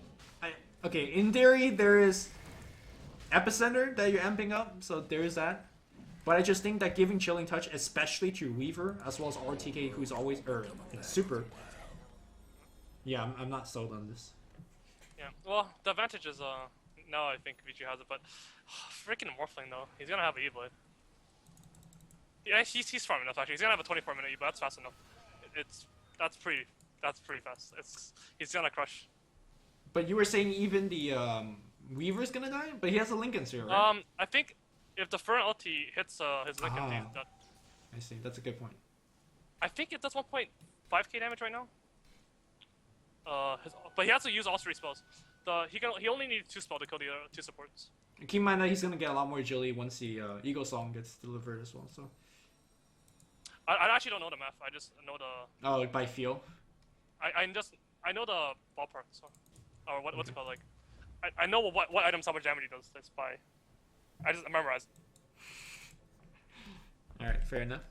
okay. In theory, there is Epicenter that you're amping up, so there is that. But I just think that giving Chilling Touch, especially to Weaver, as well as RTK, who's always Super. Yeah, I'm not sold on this. Yeah. Well, the advantage is now I think Vici has it, but freaking Morphling though, he's gonna have an E-Blade. Yeah, he's farming enough actually. He's gonna have a 24-minute E-Blade. That's fast enough. That's pretty fast. He's gonna crush. But you were saying even the Weaver's gonna die, but he has a Lincoln here, right? I think if the Fern ulti hits his Lincoln, he's dead. I see. That's a good point. I think it does 1.5k damage right now. But he has to use all 3 spells. He only needs 2 spells to kill the 2 supports. Keep in mind that he's gonna get a lot more agility once the Eagle Song gets delivered as well. So. I actually don't know the math. I just know the. Oh, by feel. I know the ballpark. So, or what's it called? Like, I know what items how much damage he does. That's by. I just memorized. Alright, fair enough.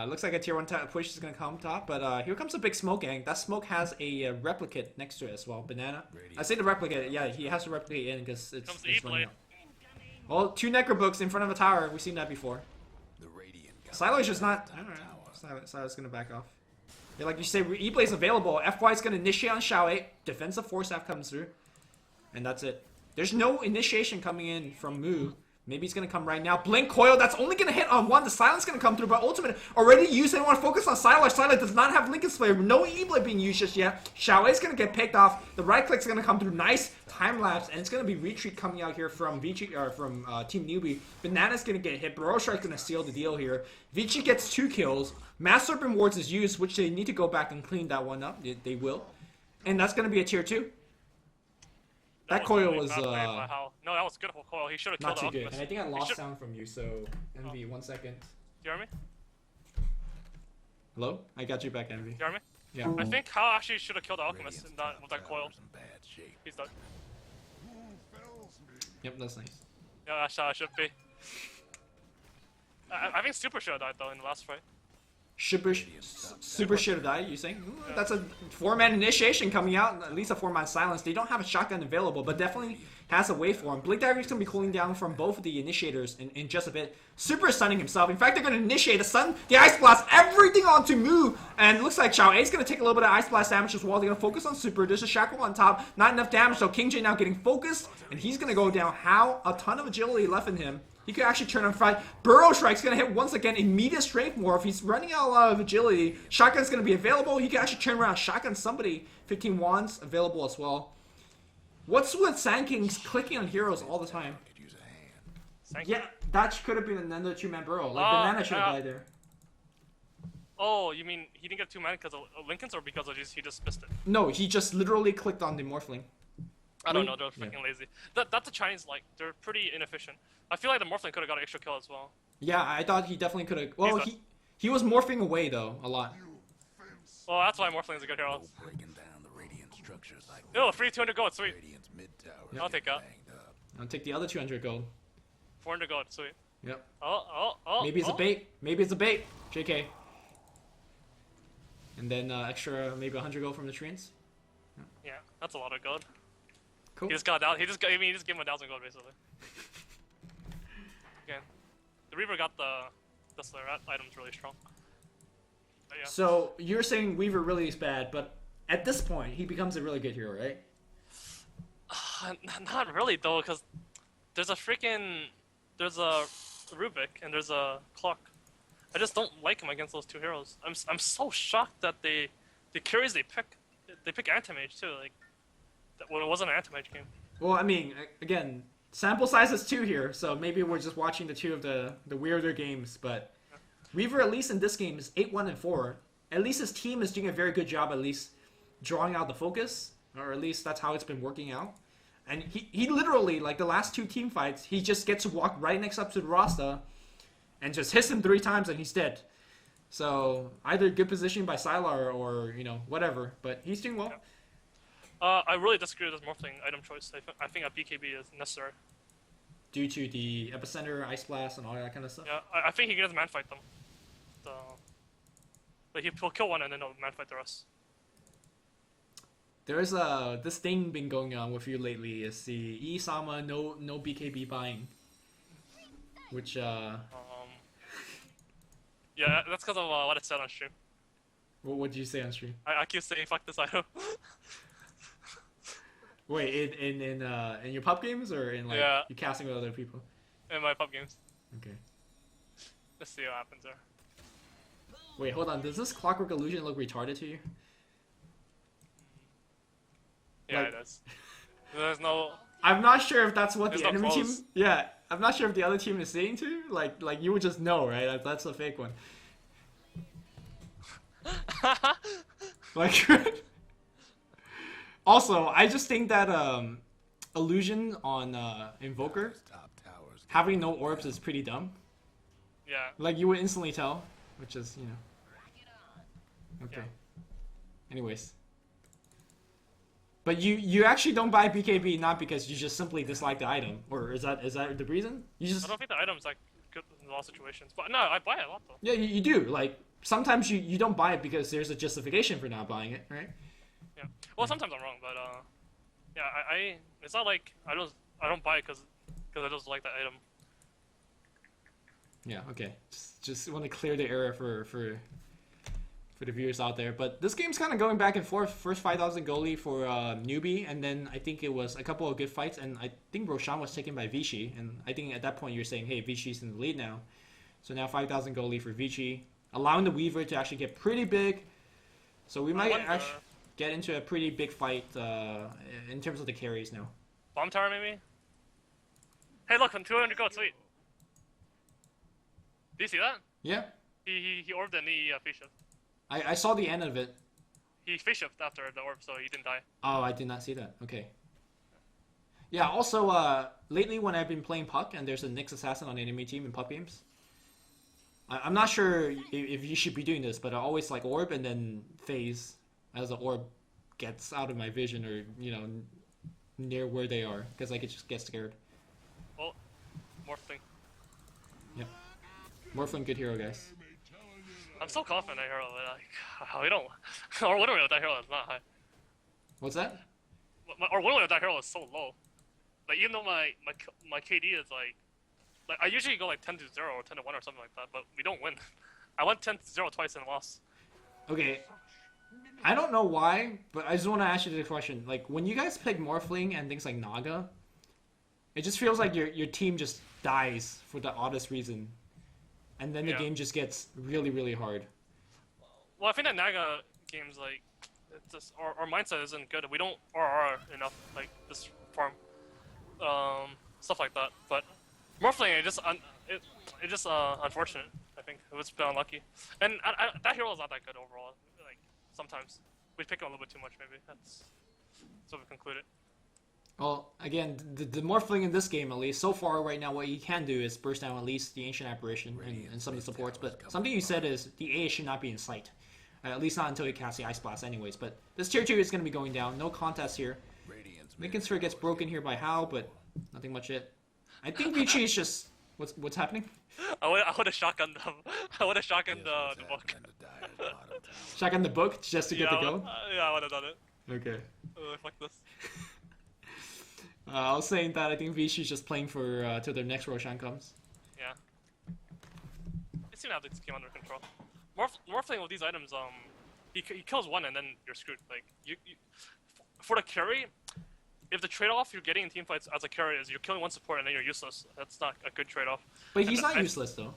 Looks like a tier 1 push is going to come top, but here comes a big smoke gang. That smoke has a replicate next to it as well. Banana. I say the replicate, yeah, he has to replicate in because it's running out. Well, 2 Necrobooks in front of a tower. We've seen that before. Silo's just not. I don't know. Silo's going to back off. Yeah, like you say, E-Blade's available. FY's going to initiate on Xiao. Defensive force staff comes through. And that's it. There's no initiation coming in from Moo. Maybe he's going to come right now. Blink Coil, that's only going to hit on 1. The Silence going to come through, but Ultimate already used. They want to focus on Sylar. Sylar does not have Lincoln Slayer. No E-Blade being used just yet. Xiao is going to get picked off. The right click's going to come through. Nice time lapse, and it's going to be retreat coming out here from Vici, or from Team Newbee. Banana's going to get hit. Barrow Strike's going to seal the deal here. Vici gets 2 kills. Mass Serpent Wards is used, which they need to go back and clean that one up. They will. And that's going to be a tier 2. That coil was no, that was good coil. He should have killed not the too good. Alchemist. And I think I lost sound from you, so Envy, 1 second. Do you hear me? Hello? I got you back, Envy. You hear me? Yeah. I think Hal actually should have killed the Alchemist with that coil. He's dead. Yep, that's nice. Yeah, that should be. I think Super should have died though in the last fight. Super should have died, you saying? Ooh, that's a 4-man initiation coming out, at least a 4-man silence. They don't have a shotgun available, but definitely has a way for him. Blink Dagger is going to be cooling down from both of the initiators in just a bit. Super stunning himself. In fact, they're going to initiate the stun, the Ice Blast, everything onto Moo. And it looks like Xiao A's going to take a little bit of Ice Blast damage as well. They're going to focus on Super. There's a Shackle on top. Not enough damage, so King J now getting focused. And he's going to go down. How? A ton of agility left in him. He could actually turn on fight. Burrow Strike's going to hit once again. Immediate strength morph. He's running out a lot of agility. Shotgun's going to be available. He can actually turn around. Shotgun somebody. 15 wands available as well. What's with Sand Kings clicking on heroes all the time? Sand Yeah, that could have been another 2-man burrow. Like Banana should have died there. Oh, you mean he didn't get 2 mana because of Lincoln's or because of he just missed it? No, he just literally clicked on the Morphling. I don't know, they're freaking lazy. That's the Chinese, like, they're pretty inefficient. I feel like the Morphling could have got an extra kill as well. Yeah, I thought he definitely could have. Well, he was morphing away though a lot. Well, that's why Morphling's a good hero. Breaking down the radiant structures like Yo, free 200 gold, sweet. Radiant's mid-tower. I'll take that. I'll take the other 200 gold. 400 gold, sweet. Yep. Oh. Maybe it's a bait. Maybe it's a bait. JK. And then extra maybe 100 gold from the Treants. Yeah, that's a lot of gold. Cool. He just got down. He just gave him 1,000 gold basically. Again, the Reaver got the Slayer. That item's really strong. But yeah. So you're saying Weaver really is bad, but at this point he becomes a really good hero, right? Not really though, because there's a Rubik and there's a Clock. I just don't like him against those 2 heroes. I'm so shocked that the carries they pick Anti-Mage too, like when it wasn't an Anti-Mage game. Well, I mean, again, sample size is 2 here, so maybe we're just watching the 2 of the weirder games, but Weaver at least in this game is 8-1-4. At least his team is doing a very good job at least drawing out the focus, or at least that's how it's been working out. And he literally, like the last 2 team fights, he just gets to walk right next up to the Rasta and just hits him 3 times and he's dead. So either good positioning by Sylar or, you know, whatever, but he's doing well. Yeah. I really disagree with this Morphling item choice. I think a BKB is necessary. Due to the Epicenter, Ice Blast, and all that kind of stuff? Yeah, I think he can just man fight them. So, but he'll kill one and then he'll man fight the rest. There's this thing been going on with you lately is the Isama no BKB buying. Which yeah, that's because of what I said on stream. What did you say on stream? I keep saying fuck this item. Wait, in your pub games or in like you casting with other people? In my pub games. Okay. Let's see what happens there. Wait, hold on. Does this Clockwork Illusion look retarded to you? Yeah, like, it does. There's no. I'm not sure if that's what the no enemy clothes. team. Yeah, I'm not sure if the other team is saying to. Like you would just know, right? That's a fake one. Like. Also, I just think that illusion on Invoker having no orbs is pretty dumb. Yeah. Like you would instantly tell, which is, you know. Okay. Yeah. Anyways. But you actually don't buy BKB not because you just simply dislike the item, or is that the reason? You just. I don't think the item's like good in a lot of situations, but no, I buy it a lot though. Yeah, you do. Like sometimes you don't buy it because there's a justification for not buying it, right? Yeah. Well, sometimes I'm wrong, but yeah, I it's not like I don't buy it because I just like that item. Yeah. Okay. Just want to clear the area for the viewers out there. But this game's kind of going back and forth. First 5,000 goalie for Newbee, and then I think it was a couple of good fights, and I think Roshan was taken by Vici, and I think at that point you're saying, hey, Vici's in the lead now. So now 5,000 goalie for Vici, allowing the Weaver to actually get pretty big. So we might actually get into a pretty big fight in terms of the carries now. Bomb tower maybe? Hey look, 200 gold, sweet. Do you see that? Yeah. He orbed and he face shift. I saw the end of it. He face shift after the orb, so he didn't die. Oh, I did not see that. Okay. Yeah, also, lately when I've been playing Puck and there's a Nyx Assassin on the enemy team in Puck games, I'm not sure if you should be doing this, but I always like orb and then phase as the orb gets out of my vision or, you know, near where they are, because I could just get scared. Well, Morphling. Yep. Morphling, good hero, guys. I'm so confident that hero, but like, we don't. Our win rate with that hero is not high. What's that? Our win rate with that hero is so low. Like, even though my KD is like I usually go like 10-0 or 10-1 or something like that, but we don't win. I went 10-0 twice and lost. Okay. I don't know why, but I just want to ask you the question. Like, when you guys pick Morphling and things like Naga, it just feels like your team just dies for the oddest reason. And then the game just gets really, really hard. Well, I think that Naga games, like, it's just, our mindset isn't good. We don't RR enough, like, this farm. Stuff like that. But Morphling, it's just unfortunate. I think it was a bit unlucky, and that hero is not that good overall. Like sometimes we pick him a little bit too much. Maybe that's what we concluded. Well, again, the Morphling in this game, at least so far right now, what you can do is burst down at least the Ancient Apparition and some of the supports. But something you said is the A should not be in sight. At least not until you cast the Ice Blast anyways. But this tier 2 is going to be going down. No contest here. Making Sphere gets broken here by Hal, but nothing much it. I think Vici is just... What's happening? I would have shotgunned them. I would have shotgunned the book. Shotgun the book just to get the go? Yeah, I would have done it. Okay. Fuck this. I was saying that I think Vici is just playing for till their next Roshan comes. Yeah. It seemed to have this game under control. Morphling with these items, he kills one and then you're screwed. Like you for the carry, if the trade-off you're getting in teamfights as a carry is you're killing one support and then you're useless, that's not a good trade-off. But he's not useless though.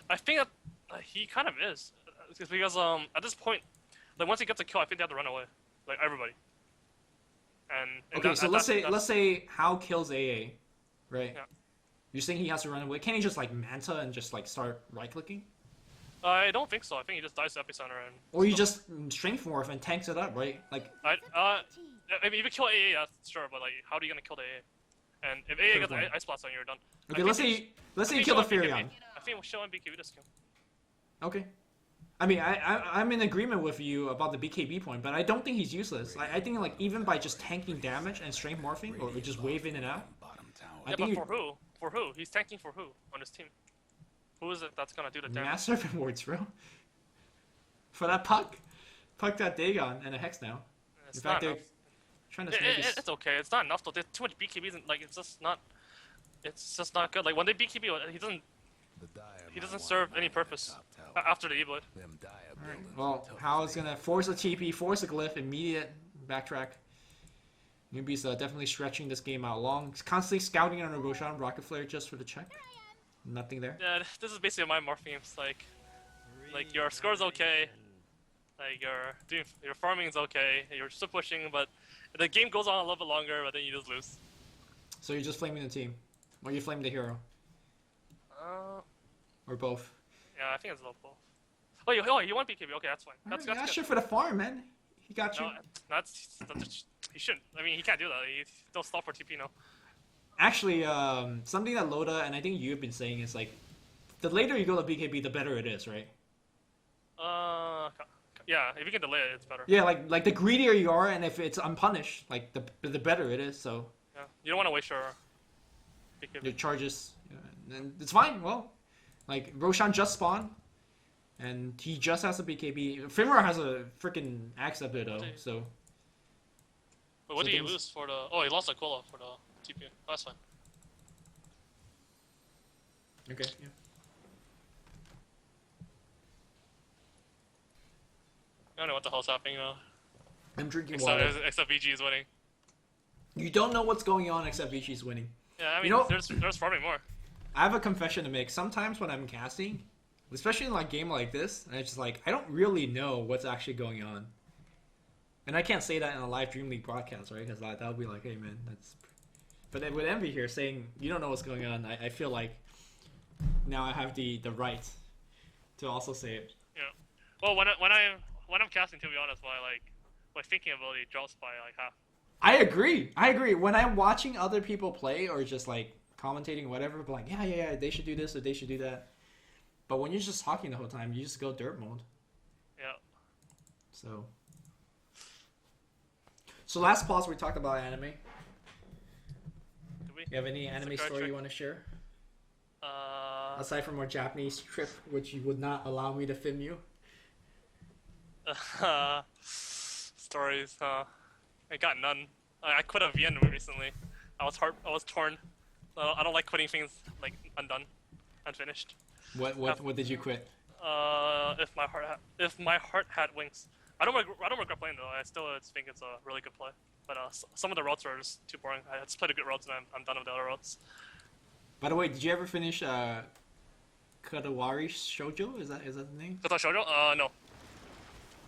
I think that he kind of is, because at this point, like once he gets a kill, I think they have to run away, like everybody. And okay, so let's say Hal kills AA, right? Yeah. You're saying he has to run away? Can't he just like manta and just like start right-clicking? I don't think so. I think he just dies to epicenter and. Or you just strength morph and tanks it up, right? Like. I mean, if you kill AA, that's sure, but like, how are you gonna kill the AA? And if AA gets the Ice Blast on you, you're done. Okay, let's say you kill the Furion. I think we'll show him BKB this kill. Okay. I mean, I'm in agreement with you about the BKB point, but I don't think he's useless. I think like even by just tanking damage and strength morphing, or just wave in and out. Yeah, but for who? For who? He's tanking for who on his team? Who is it that's gonna do the damage? Mass Serpent Wards, bro. For that puck that Dagon and a Hex now. It's not enough. Trying to it's okay. It's not enough though. There's too much BKBs and like it's just not good. Like when they BKB, he doesn't serve any purpose after the E-Blade. Right. Well, Hal is gonna force a TP, force a glyph, immediate backtrack. Newbee's definitely stretching this game out long. He's constantly scouting on a Roshan Rocket Flare just for the check. Nothing there. Yeah, this is basically my morph games. Like your score's okay, like your farming is okay, you're still pushing, but the game goes on a little bit longer, but then you just lose. So you're just flaming the team, or you're flaming the hero, or both. Yeah, I think it's a little both. Oh, you want BKB? Okay, that's fine. That's good. Good. Shit for the farm, man. He got you. No, he shouldn't. I mean, he can't do that. Don't stop for TP now. Actually, something that Loda and I think you've been saying is like, the later you go to BKB, the better it is, right? Yeah, if you can delay it, it's better. Yeah, like the greedier you are, and if it's unpunished, like the better it is. So. Yeah, you don't want to waste your BKB. Your charges, and it's fine. Well, like Roshan just spawned, and he just has a BKB. Fimura has a freaking axe up there though, so. But what did he lose for the? Oh, he lost Aquila for the TP. Oh, that's fine. Okay. Yeah. I don't know what the hell's happening now. I'm drinking water. Except VG is winning. You don't know what's going on except Vici's winning. Yeah, I mean, there's farming more. I have a confession to make. Sometimes when I'm casting, especially in like a game like this, and it's just like I don't really know what's actually going on. And I can't say that in a live Dream League broadcast, right? Because that would be like, hey man, that's. But with Envy here saying you don't know what's going on, I feel like now I have the right to also say it. Yeah. Well, when I'm casting, to be honest, my thinking ability drops by like half. I agree. When I'm watching other people play or just like commentating or whatever, but like, yeah, they should do this or they should do that. But when you're just talking the whole time, you just go dirt mode. Yeah. So last pause, we talked about anime. Did we? You have any anime story you want to share? Aside from our Japanese trip, which you would not allow me to film you. Stories, I got none. I quit a VN recently. I was torn. I don't like quitting things like unfinished. What did you quit? If my heart had wings. I don't regret playing though. I still think it's a really good play. But some of the routes are just too boring. I just played a good routes and I'm done with the other routes. By the way, did you ever finish Kadawari Shoujo? Is that the name? Kata Shoujo? No.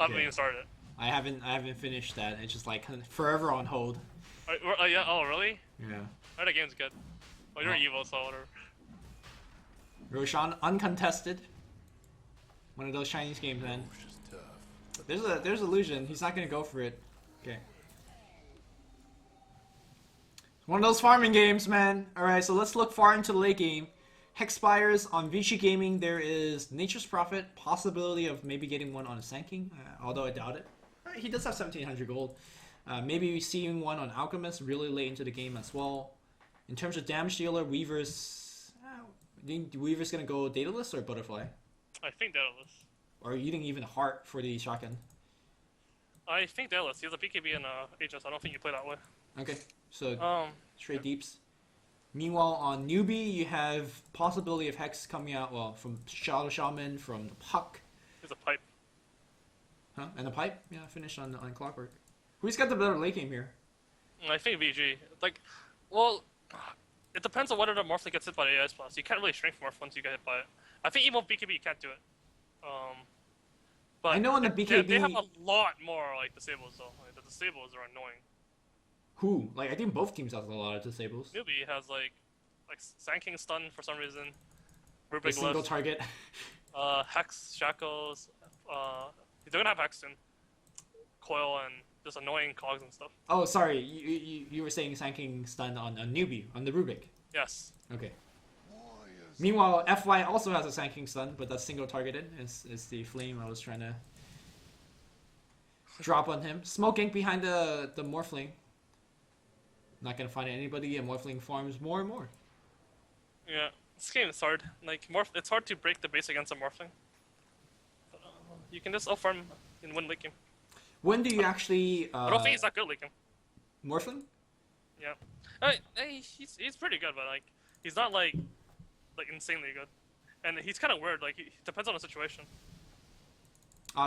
I haven't even started it. I haven't finished that. It's just like forever on hold. Yeah. Oh, really? Yeah. The game's good. Well, you're evil, so whatever. Roshan uncontested. One of those Chinese games, man. There's illusion. He's not gonna go for it. Okay. One of those farming games, man. Alright, so let's look far into the late game. Hexpires on Vici Gaming. There is Nature's Prophet. Possibility of maybe getting one on a Sand King, although I doubt it. He does have 1700 gold. Maybe seeing one on Alchemist really late into the game as well. In terms of damage dealer, Weaver's... do you think Weaver's gonna go Daedalus or Butterfly? I think Daedalus. Or are you thinking even Heart for the shotgun? I think Daedalus. He has a BKB and Aegis. I don't think you play that way. Okay, so straight deeps. Meanwhile, on Newbee, you have possibility of Hex coming out, well, from Shadow Shaman, from the Puck. He's a pipe. Huh? And the Pipe? Yeah, finished on Clockwork. Who's got the better late game here? I think VG. Like, well, it depends on whether the Morphling gets hit by the AIS plus. You can't really shrink Morph once you get hit by it. I think even with BKB you can't do it. But I know on the BKB... They have a lot more, like, disables, though. Like, the disables are annoying. Who? Like, I think both teams have a lot of disables. Newbee has, like Sand King stun for some reason. A Rubik single left. target. Hex, Shackles. They're gonna have Hex soon. Coil and just annoying cogs and stuff. Oh, sorry. You were saying Sand King stun on Newbee, on the Rubik. Yes. Okay. Meanwhile, FY also has a Sand King stun, but that's single targeted. It's the flame I was trying to drop on him. Smoke ink behind the Morphling. Not gonna find anybody, and Morphling farms more and more. Yeah, this game is hard. Like it's hard to break the base against a Morphling. But, you can just farm in one late game. When do you actually? I don't think he's that good late game. Morphling? Yeah, he's pretty good, but like he's not like insanely good, and he's kind of weird. Like it depends on the situation.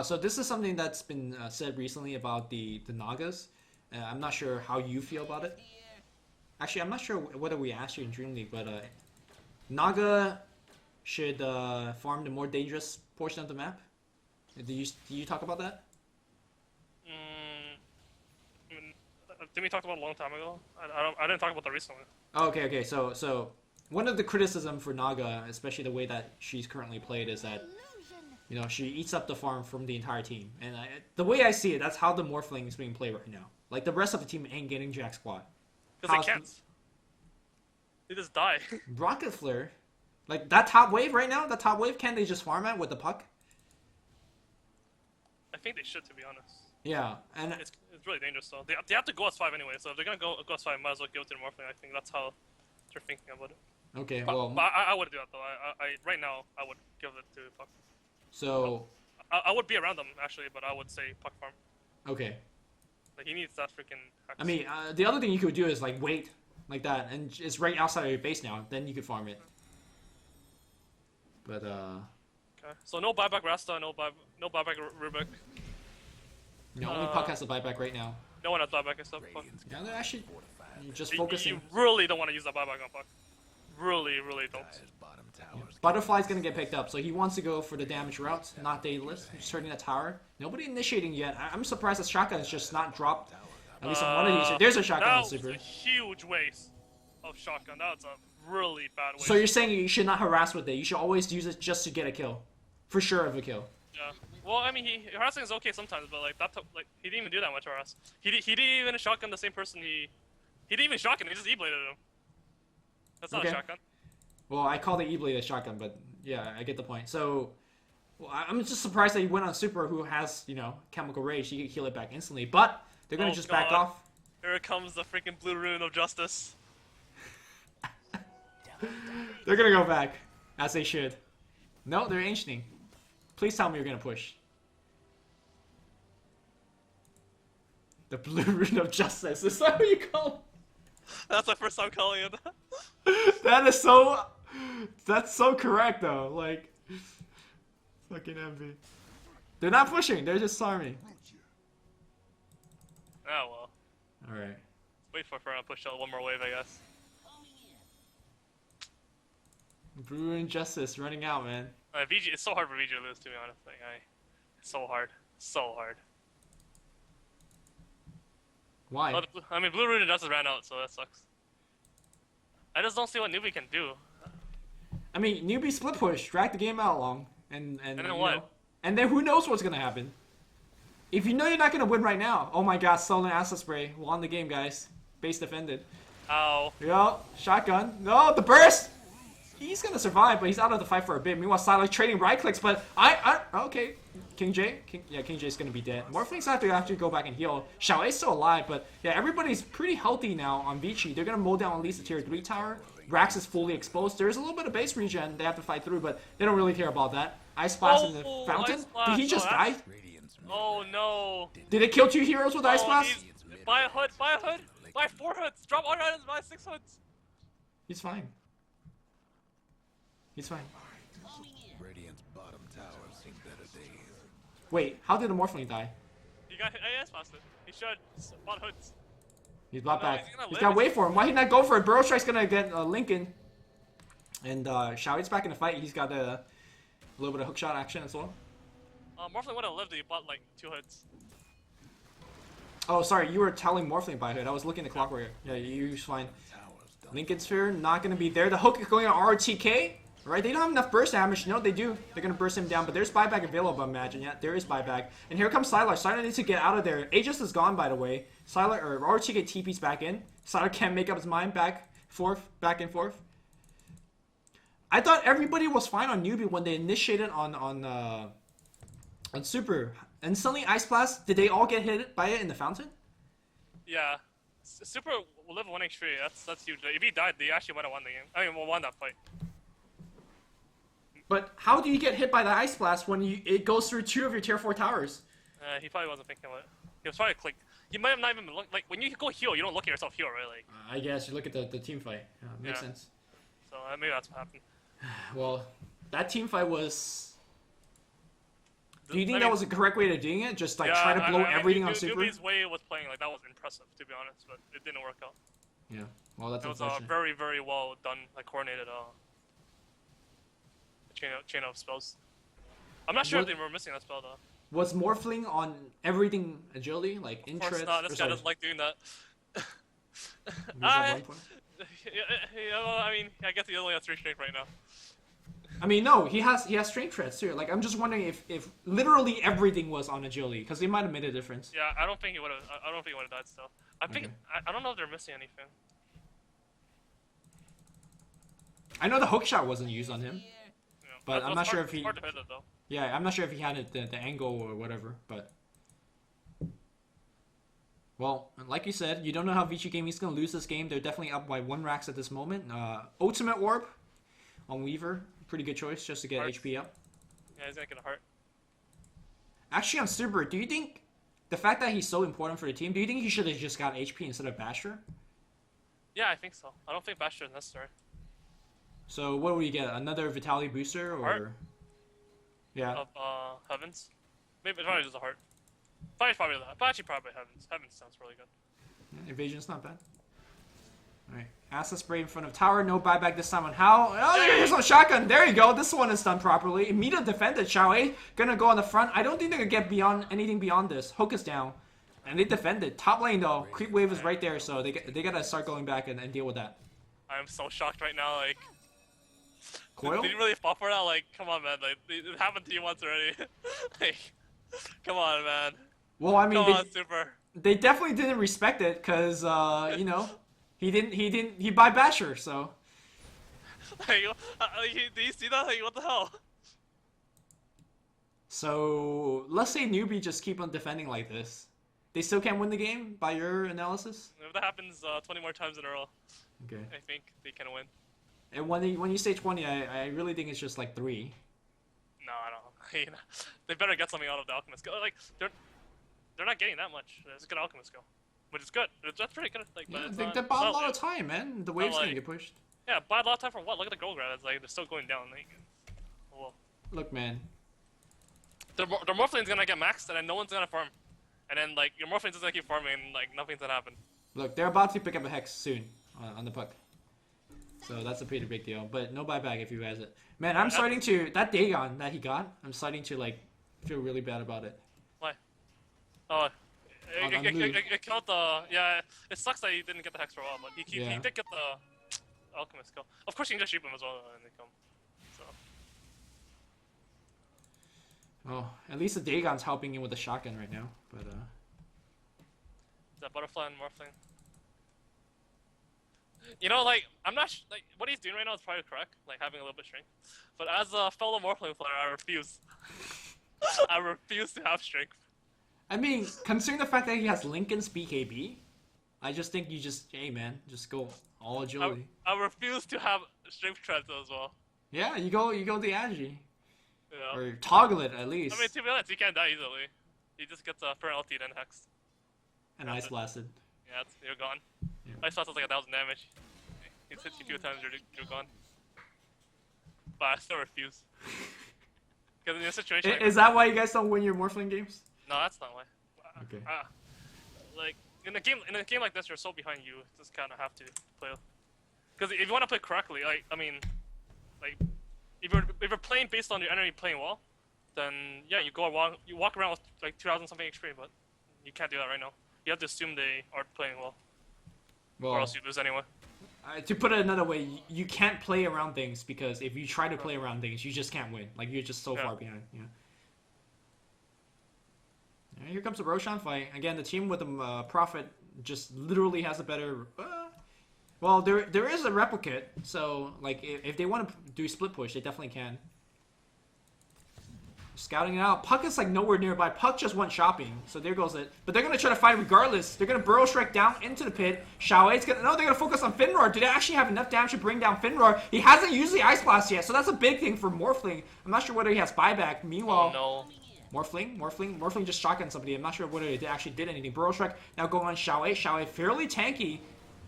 So this is something that's been said recently about the Nagas. I'm not sure how you feel about it. Actually, I'm not sure whether we asked you in Dream League, but Naga should farm the more dangerous portion of the map. Did you talk about that? Didn't we talk about it a long time ago? I didn't talk about that recently. Oh, okay. So one of the criticism for Naga, especially the way that she's currently played, is that she eats up the farm from the entire team. And the way I see it, that's how the Morphling is being played right now. Like the rest of the team ain't getting jack squat. Because they can't. They just die. Rocket Flare, like that top wave right now. That top wave, can they just farm at with the Puck? I think they should, to be honest. Yeah, and it's really dangerous though. They have to go S5 anyway, so if they're gonna go S5, might as well give it to the Morphling. I think that's how they're thinking about it. Okay, but I wouldn't do that though. I right now I would give it to Puck. So I would be around them actually, but I would say Puck farm. Okay. Like he needs that freaking. I mean, the other thing you could do is like wait like that, and it's right outside of your base now. Then you could farm it. But Okay. So no buyback Rasta, no buyback Rubik. No, only Puck has the buyback right now. No one has buyback except Puck. Yeah, they're actually just focusing. You really don't want to use that buyback on Puck. Really don't. Yeah. Butterfly's gonna get picked up, so he wants to go for the damage route, not Daedalus. Just turning that tower. Nobody initiating yet. I'm surprised that shotgun is just not dropped. At least on one of these. There's a shotgun on Super. That was a huge waste of shotgun. That's a really bad waste. So you're saying you should not harass with it. You should always use it just to get a kill. For sure of a kill. Yeah. Well, I mean, harassing is okay sometimes, but like he didn't even do that much harass. He didn't even shotgun the same person he didn't even shotgun. He just E-bladed him. That's not a shotgun. Well, I call the E-blade a shotgun, but yeah, I get the point. So, well, I'm just surprised that he went on Super, who has chemical rage. He could heal it back instantly, but they're gonna just back off. Here comes the freaking blue rune of justice. They're gonna go back, as they should. No, they're ancienting. Please tell me you're gonna push. The blue rune of justice. Is that what you call it? That's my first time calling it. That's so correct though. Like, fucking envy. They're not pushing. They're just farming. Oh well. All right. Wait for her to push out one more wave, I guess. Blue rune justice running out, man. VG, it's so hard for VG to lose, to be honest. Like, it's so hard. So hard. Why? Well, I mean, Blue Rune just ran out, so that sucks. I just don't see what Newbee can do. I mean, Newbie split push, drag the game out long, and then you what? know, and then who knows what's gonna happen. If you know you're not gonna win right now, oh my god, stolen acid spray, won the game, guys. Base defended. Ow. Yo, shotgun. No, the burst. He's gonna survive, but he's out of the fight for a bit. Meanwhile, Siler trading right clicks, but okay. King J's gonna be dead. Morphling's have to actually go back and heal. Xiao's still alive, but yeah, everybody's pretty healthy now on Vici. They're gonna mow down at least the tier 3 tower. Rax is fully exposed. There's a little bit of base regen they have to fight through, but they don't really care about that. Ice Blast in the fountain? Did he just die? Oh no. Did it kill 2 heroes with Ice Blast? Buy a hood, buy a hood, buy 4 hoods, drop all your items, buy 6 hoods. He's fine. He's fine. Radiant's bottom tower's seen better days. Wait, how did the Morphling die? He got AS blasted. He should bought hoods. He's brought back. He's gonna He's live. gotta wait for him. Why he not go for it? Burrow Strike's gonna get Lincoln. And Xiao's back in the fight. He's got a little bit of hookshot action as well. Morphling would have lived if he bought like 2 hoods. Oh, sorry, you were telling Morphling by hood. I was looking at the clock warrior. Yeah, you're fine. Lincoln Sphere not gonna be there. The hook is going on RTK. Right, they don't have enough burst damage. No, they do. They're gonna burst him down, but there's buyback available, I imagine. Yeah, there is buyback. And here comes Sylar. Sylar needs to get out of there. Aegis is gone, by the way. Sylar, or RTK TP's back in. Sylar can't make up his mind. Back and forth. I thought everybody was fine on Newbee when they initiated on Super. And suddenly Ice Blast, did they all get hit by it in the fountain? Yeah. Super will live 1 HP. That's huge. If he died, they actually might have won the game. I mean, won that fight. But how do you get hit by the Ice Blast when it goes through 2 of your tier 4 towers? He probably wasn't thinking of it. He was probably like, he might have not even looked, like when you go heal, you don't look at yourself heal, right? Like. I guess you look at the team fight. Makes sense. So maybe that's what happened. Well, that team fight was. Do you think that was the correct way of doing it? Just like try to blow everything on Super? Newbee's way was playing like that was impressive, to be honest, but it didn't work out. Yeah. Well, that's it was a very, very well done, like coordinated chain of spells. I'm not sure if they were missing that spell though. Was Morphling on everything agility, like interest? Of course not. This guy doesn't like doing that. I mean, I guess he only has 3 strength right now. I mean, no, he has strength threats too. Like, I'm just wondering if literally everything was on agility, because they might have made a difference. Yeah, I don't think he would have. I don't think he would have died still. I think I don't know if they're missing anything. I know the hookshot wasn't used on him, Yeah. but I'm not sure if he. Hard to hit it though. Yeah, I'm not sure if he had it the angle or whatever, but. Well, like you said, you don't know how Vici Gaming is going to lose this game. They're definitely up by 1 racks at this moment. Ultimate Warp on Weaver. Pretty good choice just to get HP up. Yeah, he's going to get a heart. Actually, on Super, do you think the fact that he's so important for the team, do you think he should have just got HP instead of Basher? Yeah, I think so. I don't think Basher is necessary. So what will you get? Another Vitality booster or? Heart? Yeah. Of Heavens? Maybe probably just a heart. Probably that. But actually probably Heavens. Heavens sounds really good. Yeah, evasion's not bad. Alright. Acid spray in front of tower. No buyback this time on How. Oh, there's no shotgun. There you go. This one is done properly. Immediate defended. Xiao gonna go on the front. I don't think they're gonna get beyond anything beyond this. Hook is down. And they defended. Top lane though. Creep wave is right there, so they gotta start going back and deal with that. I'm so shocked right now, like... Coil? Did you really fall for that? Like, come on, man. Like, it happened to you once already. Like, come on, man. Well, I mean, come on, Super. They definitely didn't respect it, cause you know, he buy Basher, so. Like, do you see that? Like, what the hell? So let's say Newbee just keep on defending like this. They still can't win the game by your analysis? If that happens 20 more times in a row, okay. I think they can win. And when you say 20, I really think it's just like 3. No, I don't. I mean, they better get something out of the Alchemist skill. Like, they're not getting that much. It's a good Alchemist skill, which is good. That's pretty good. Like, yeah, but they bought a lot of time, man. The wave's gonna get pushed. Yeah, buy a lot of time for what? Look at the gold grab. It's like they're still going down. Like, well, look, man. Their Morphling's gonna get maxed, and then no one's gonna farm. And then like your Morphling's just gonna keep farming, and like nothing's gonna happen. Look, they're about to pick up a Hex soon on the puck. So that's a pretty big deal, but no buyback if you guys it. Man, I'm starting to that Dagon that he got. I'm starting to like feel really bad about it. Why? Oh, it killed the It sucks that he didn't get the Hex for a while, but he did get the Alchemist skill. Of course, you can just shoot him as well and they come. Oh, at least the Dagon's helping you with the shotgun right now. But That butterfly and morphling. You know, like I'm not like what he's doing right now is probably correct, like having a little bit strength. But as a fellow morphling player, I refuse. I refuse to have strength. I mean, considering the fact that he has Lincoln's BKB, I just think you just, hey man, just go all agility. I refuse to have strength treads as well. Yeah, you go the Agi. Yeah. Or toggle it at least. I mean, to be honest, he can't die easily. He just gets a penalty then hex. And Ice Blasted. Yeah, you're gone. Yeah. Ice Blast is like 1,000 damage. He hits you a few times, you're gone. But I still refuse. Because in a situation like Is that why you guys don't win your Morphling games? no, that's not why. Okay. Like in a game like this, you're so behind. You just kind of have to play. Because if you want to play correctly, like I mean, like if you're playing based on your enemy playing well, then yeah, you walk around with like 2,000 something XP, but you can't do that right now. You have to assume they are playing well, or else you lose anyway. To put it another way, you can't play around things because if you try to play around things, you just can't win. Like you're just so far behind. Yeah. And here comes the Roshan fight. Again, the team with the Prophet just literally has a better... well, there is a replicate, so like if they want to do split push, they definitely can. Scouting it out. Puck is like nowhere nearby. Puck just went shopping, so there goes it. But they're going to try to fight regardless. They're going to Burrow Strike down into the pit. Xiaoei's going to... No, they're going to focus on Finroar. Do they actually have enough damage to bring down Finroar? He hasn't used the Ice Blast yet, so that's a big thing for Morphling. I'm not sure whether he has buyback. Meanwhile... Oh, no. Morphling just shotgun somebody. I'm not sure whether they actually did anything. Burrow Strike now going on Xiaoei. Xiaoei fairly tanky.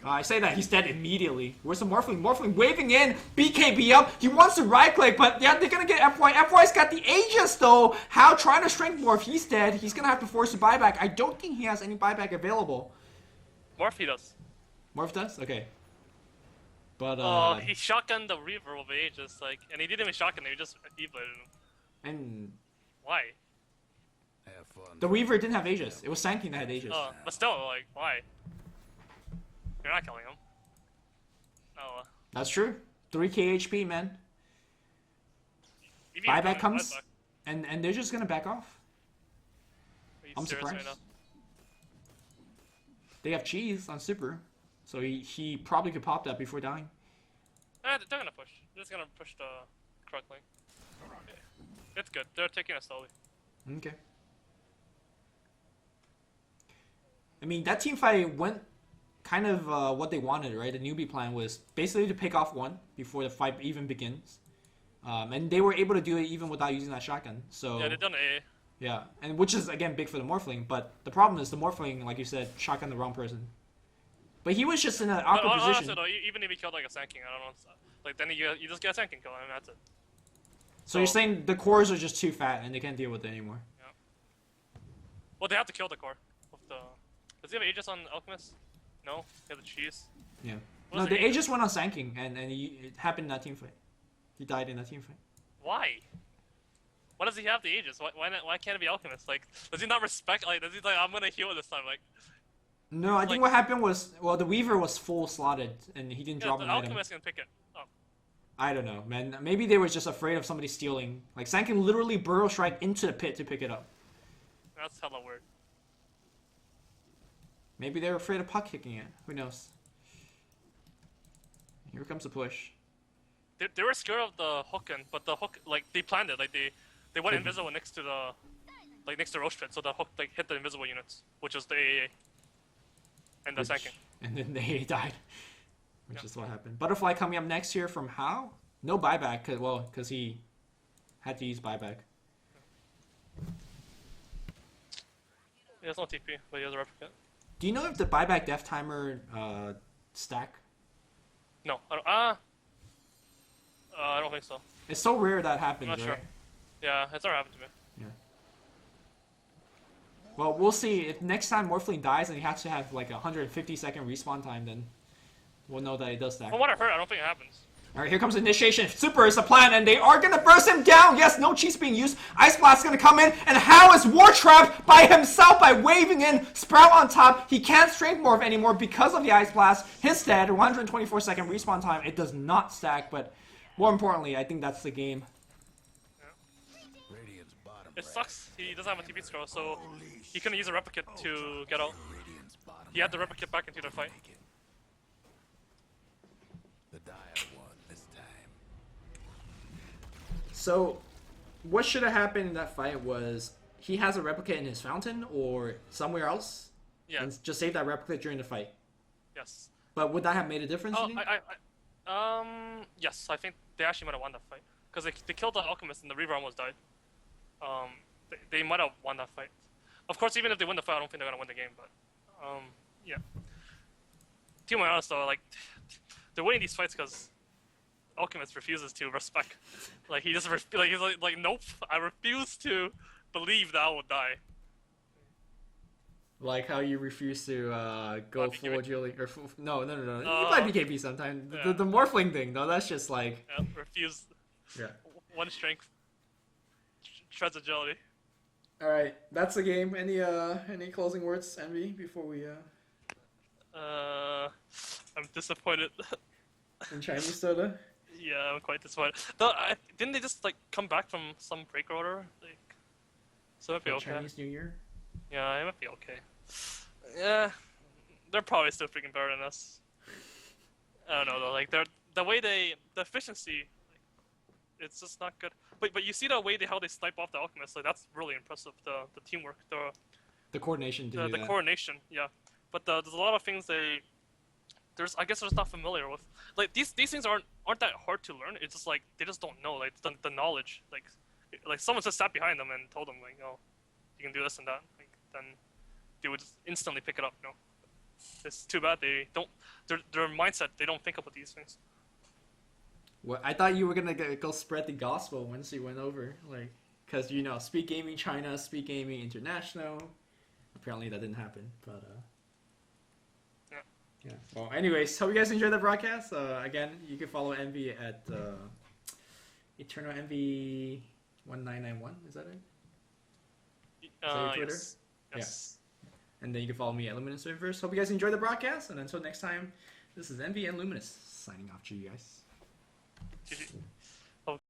I say that, he's dead immediately. Where's the Morphling? Morphling waving in. BKB up. He wants to right click, but yeah, they're going to get FY. FY's got the Aegis though. How trying to strength morph. He's dead. He's going to have to force a buyback. I don't think he has any buyback available. Morph he does. Morph does? Okay. But he shotgunned the Reaver with Aegis, like, and he didn't even shotgun him, he just E-bladed him. And Why? Have fun. the Weaver didn't have Aegis. It was Sanking that had Aegis. But still, like, why? You're not killing him. No. That's true. 3k HP, man. Buyback comes, and they're just gonna back off. I'm surprised. Right now? They have cheese on Super, so he probably could pop that before dying. They're gonna push. They're just gonna push the Krug link. It's good. They're taking it slowly. Okay. I mean, that team fight went kind of what they wanted, right? The Newbee plan was basically to pick off one before the fight even begins. And they were able to do it even without using that shotgun. So yeah, they've done A. Yeah, and which is, again, big for the Morphling. But the problem is the Morphling, like you said, shotgun the wrong person. But he was just in an awkward position. Honestly, though, even if he killed like a Sand King, I don't know. Like, then you just get a Sand King kill, and that's it. So you're saying the cores are just too fat and they can't deal with it anymore? Yeah. Well, they have to kill the core. Does he have Aegis on Alchemist? No? He has the cheese? Yeah. No, the Aegis went on Sand King, and it happened in that team fight. He died in that team fight. Why? Why does he have the Aegis? Why can't it be Alchemist? Like, does he not respect, like, does he like, I'm gonna heal this time, like... No, I think what happened was, well, the Weaver was full slotted, and he didn't drop an item. Alchemist can pick it up. I don't know, man. Maybe they were just afraid of somebody stealing. Like, Sand King literally burrow strike into the pit to pick it up. That's hella weird. Maybe they were afraid of puck kicking it. Who knows? Here comes the push. They were scared of the hook in, but the hook, like, they planned it. Like, they went invisible next to the, like, next to Roche Pit, so the hook, like, hit the invisible units, which was the AAA. And the Sand King. And then the AA died. Which is what happened. Butterfly coming up next here from How? No buyback, because he had to use buyback. He has no TP, but he has a replicate. Do you know if the buyback death timer stack? No, I don't think so. It's so rare that happens, I'm not right? sure. Yeah, it's never happened to me. Yeah. Well, we'll see. If next time Morphling dies and he has to have like 150-second respawn time, then we'll know that it does stack. From what I heard, I don't think it happens. Alright, here comes initiation. Super is the plan, and they are gonna burst him down. Yes, no cheats being used. Ice Blast gonna come in, and How is war trapped by himself by waving in. Sprout on top. He can't strength morph anymore because of the Ice Blast. His dead. 124-second respawn time. It does not stack, but more importantly, I think that's the game. Radiant's bottom it sucks. He doesn't have a TP scroll, so he couldn't use a replicate to get out. He had to replicate back into the fight. The dire won this time. So, what should have happened in that fight was he has a replicate in his fountain or somewhere else, Yeah. and just save that replicate during the fight. Yes. But would that have made a difference? Oh, you think? yes, I think they actually might have won that fight because they killed the alchemist and the Reaver almost died. They might have won that fight. Of course, even if they win the fight, I don't think they're gonna win the game. But, yeah. To be honest though, like they're winning these fights because alchemist refuses to respect. Like he just he's like nope, I refuse to believe that I will die. Like how you refuse to go Not full BKB. agility or no. You might BKB sometime. Yeah. The morphling thing, though, that's just like Yeah, refuse. yeah. One strength. Shreds agility. All right, that's the game. Any closing words, Envy, before we I'm disappointed. in Chinese soda? Yeah, I'm quite disappointed. Though, didn't they just like come back from some break order? Like, so it'd be okay. Chinese New Year. Yeah, it might be okay. Yeah, they're probably still freaking better than us. I don't know though. Like the efficiency, like, it's just not good. But you see the way how they snipe off the alchemist. Like that's really impressive. The teamwork, The coordination to the do that. coordination. Yeah, but there's a lot of things I guess they're just not familiar with. Like these things aren't that hard to learn. It's just like they just don't know like the knowledge. Like someone just sat behind them and told them like, oh, you can do this and that. Like then they would just instantly pick it up. You know, it's too bad they don't. Their mindset, they don't think about these things. Well, I thought you were gonna go spread the gospel once you went over, like, cause Speed Gaming China, Speed Gaming International. Apparently that didn't happen, but yeah. Well, anyways, hope you guys enjoyed the broadcast. Again, you can follow Envy at Eternal Envy 1991. Is that it? Is that your Twitter? Yes. And then you can follow me at LuminousInverse. Hope you guys enjoyed the broadcast, and until next time, this is Envy and Luminous signing off to you guys. GG.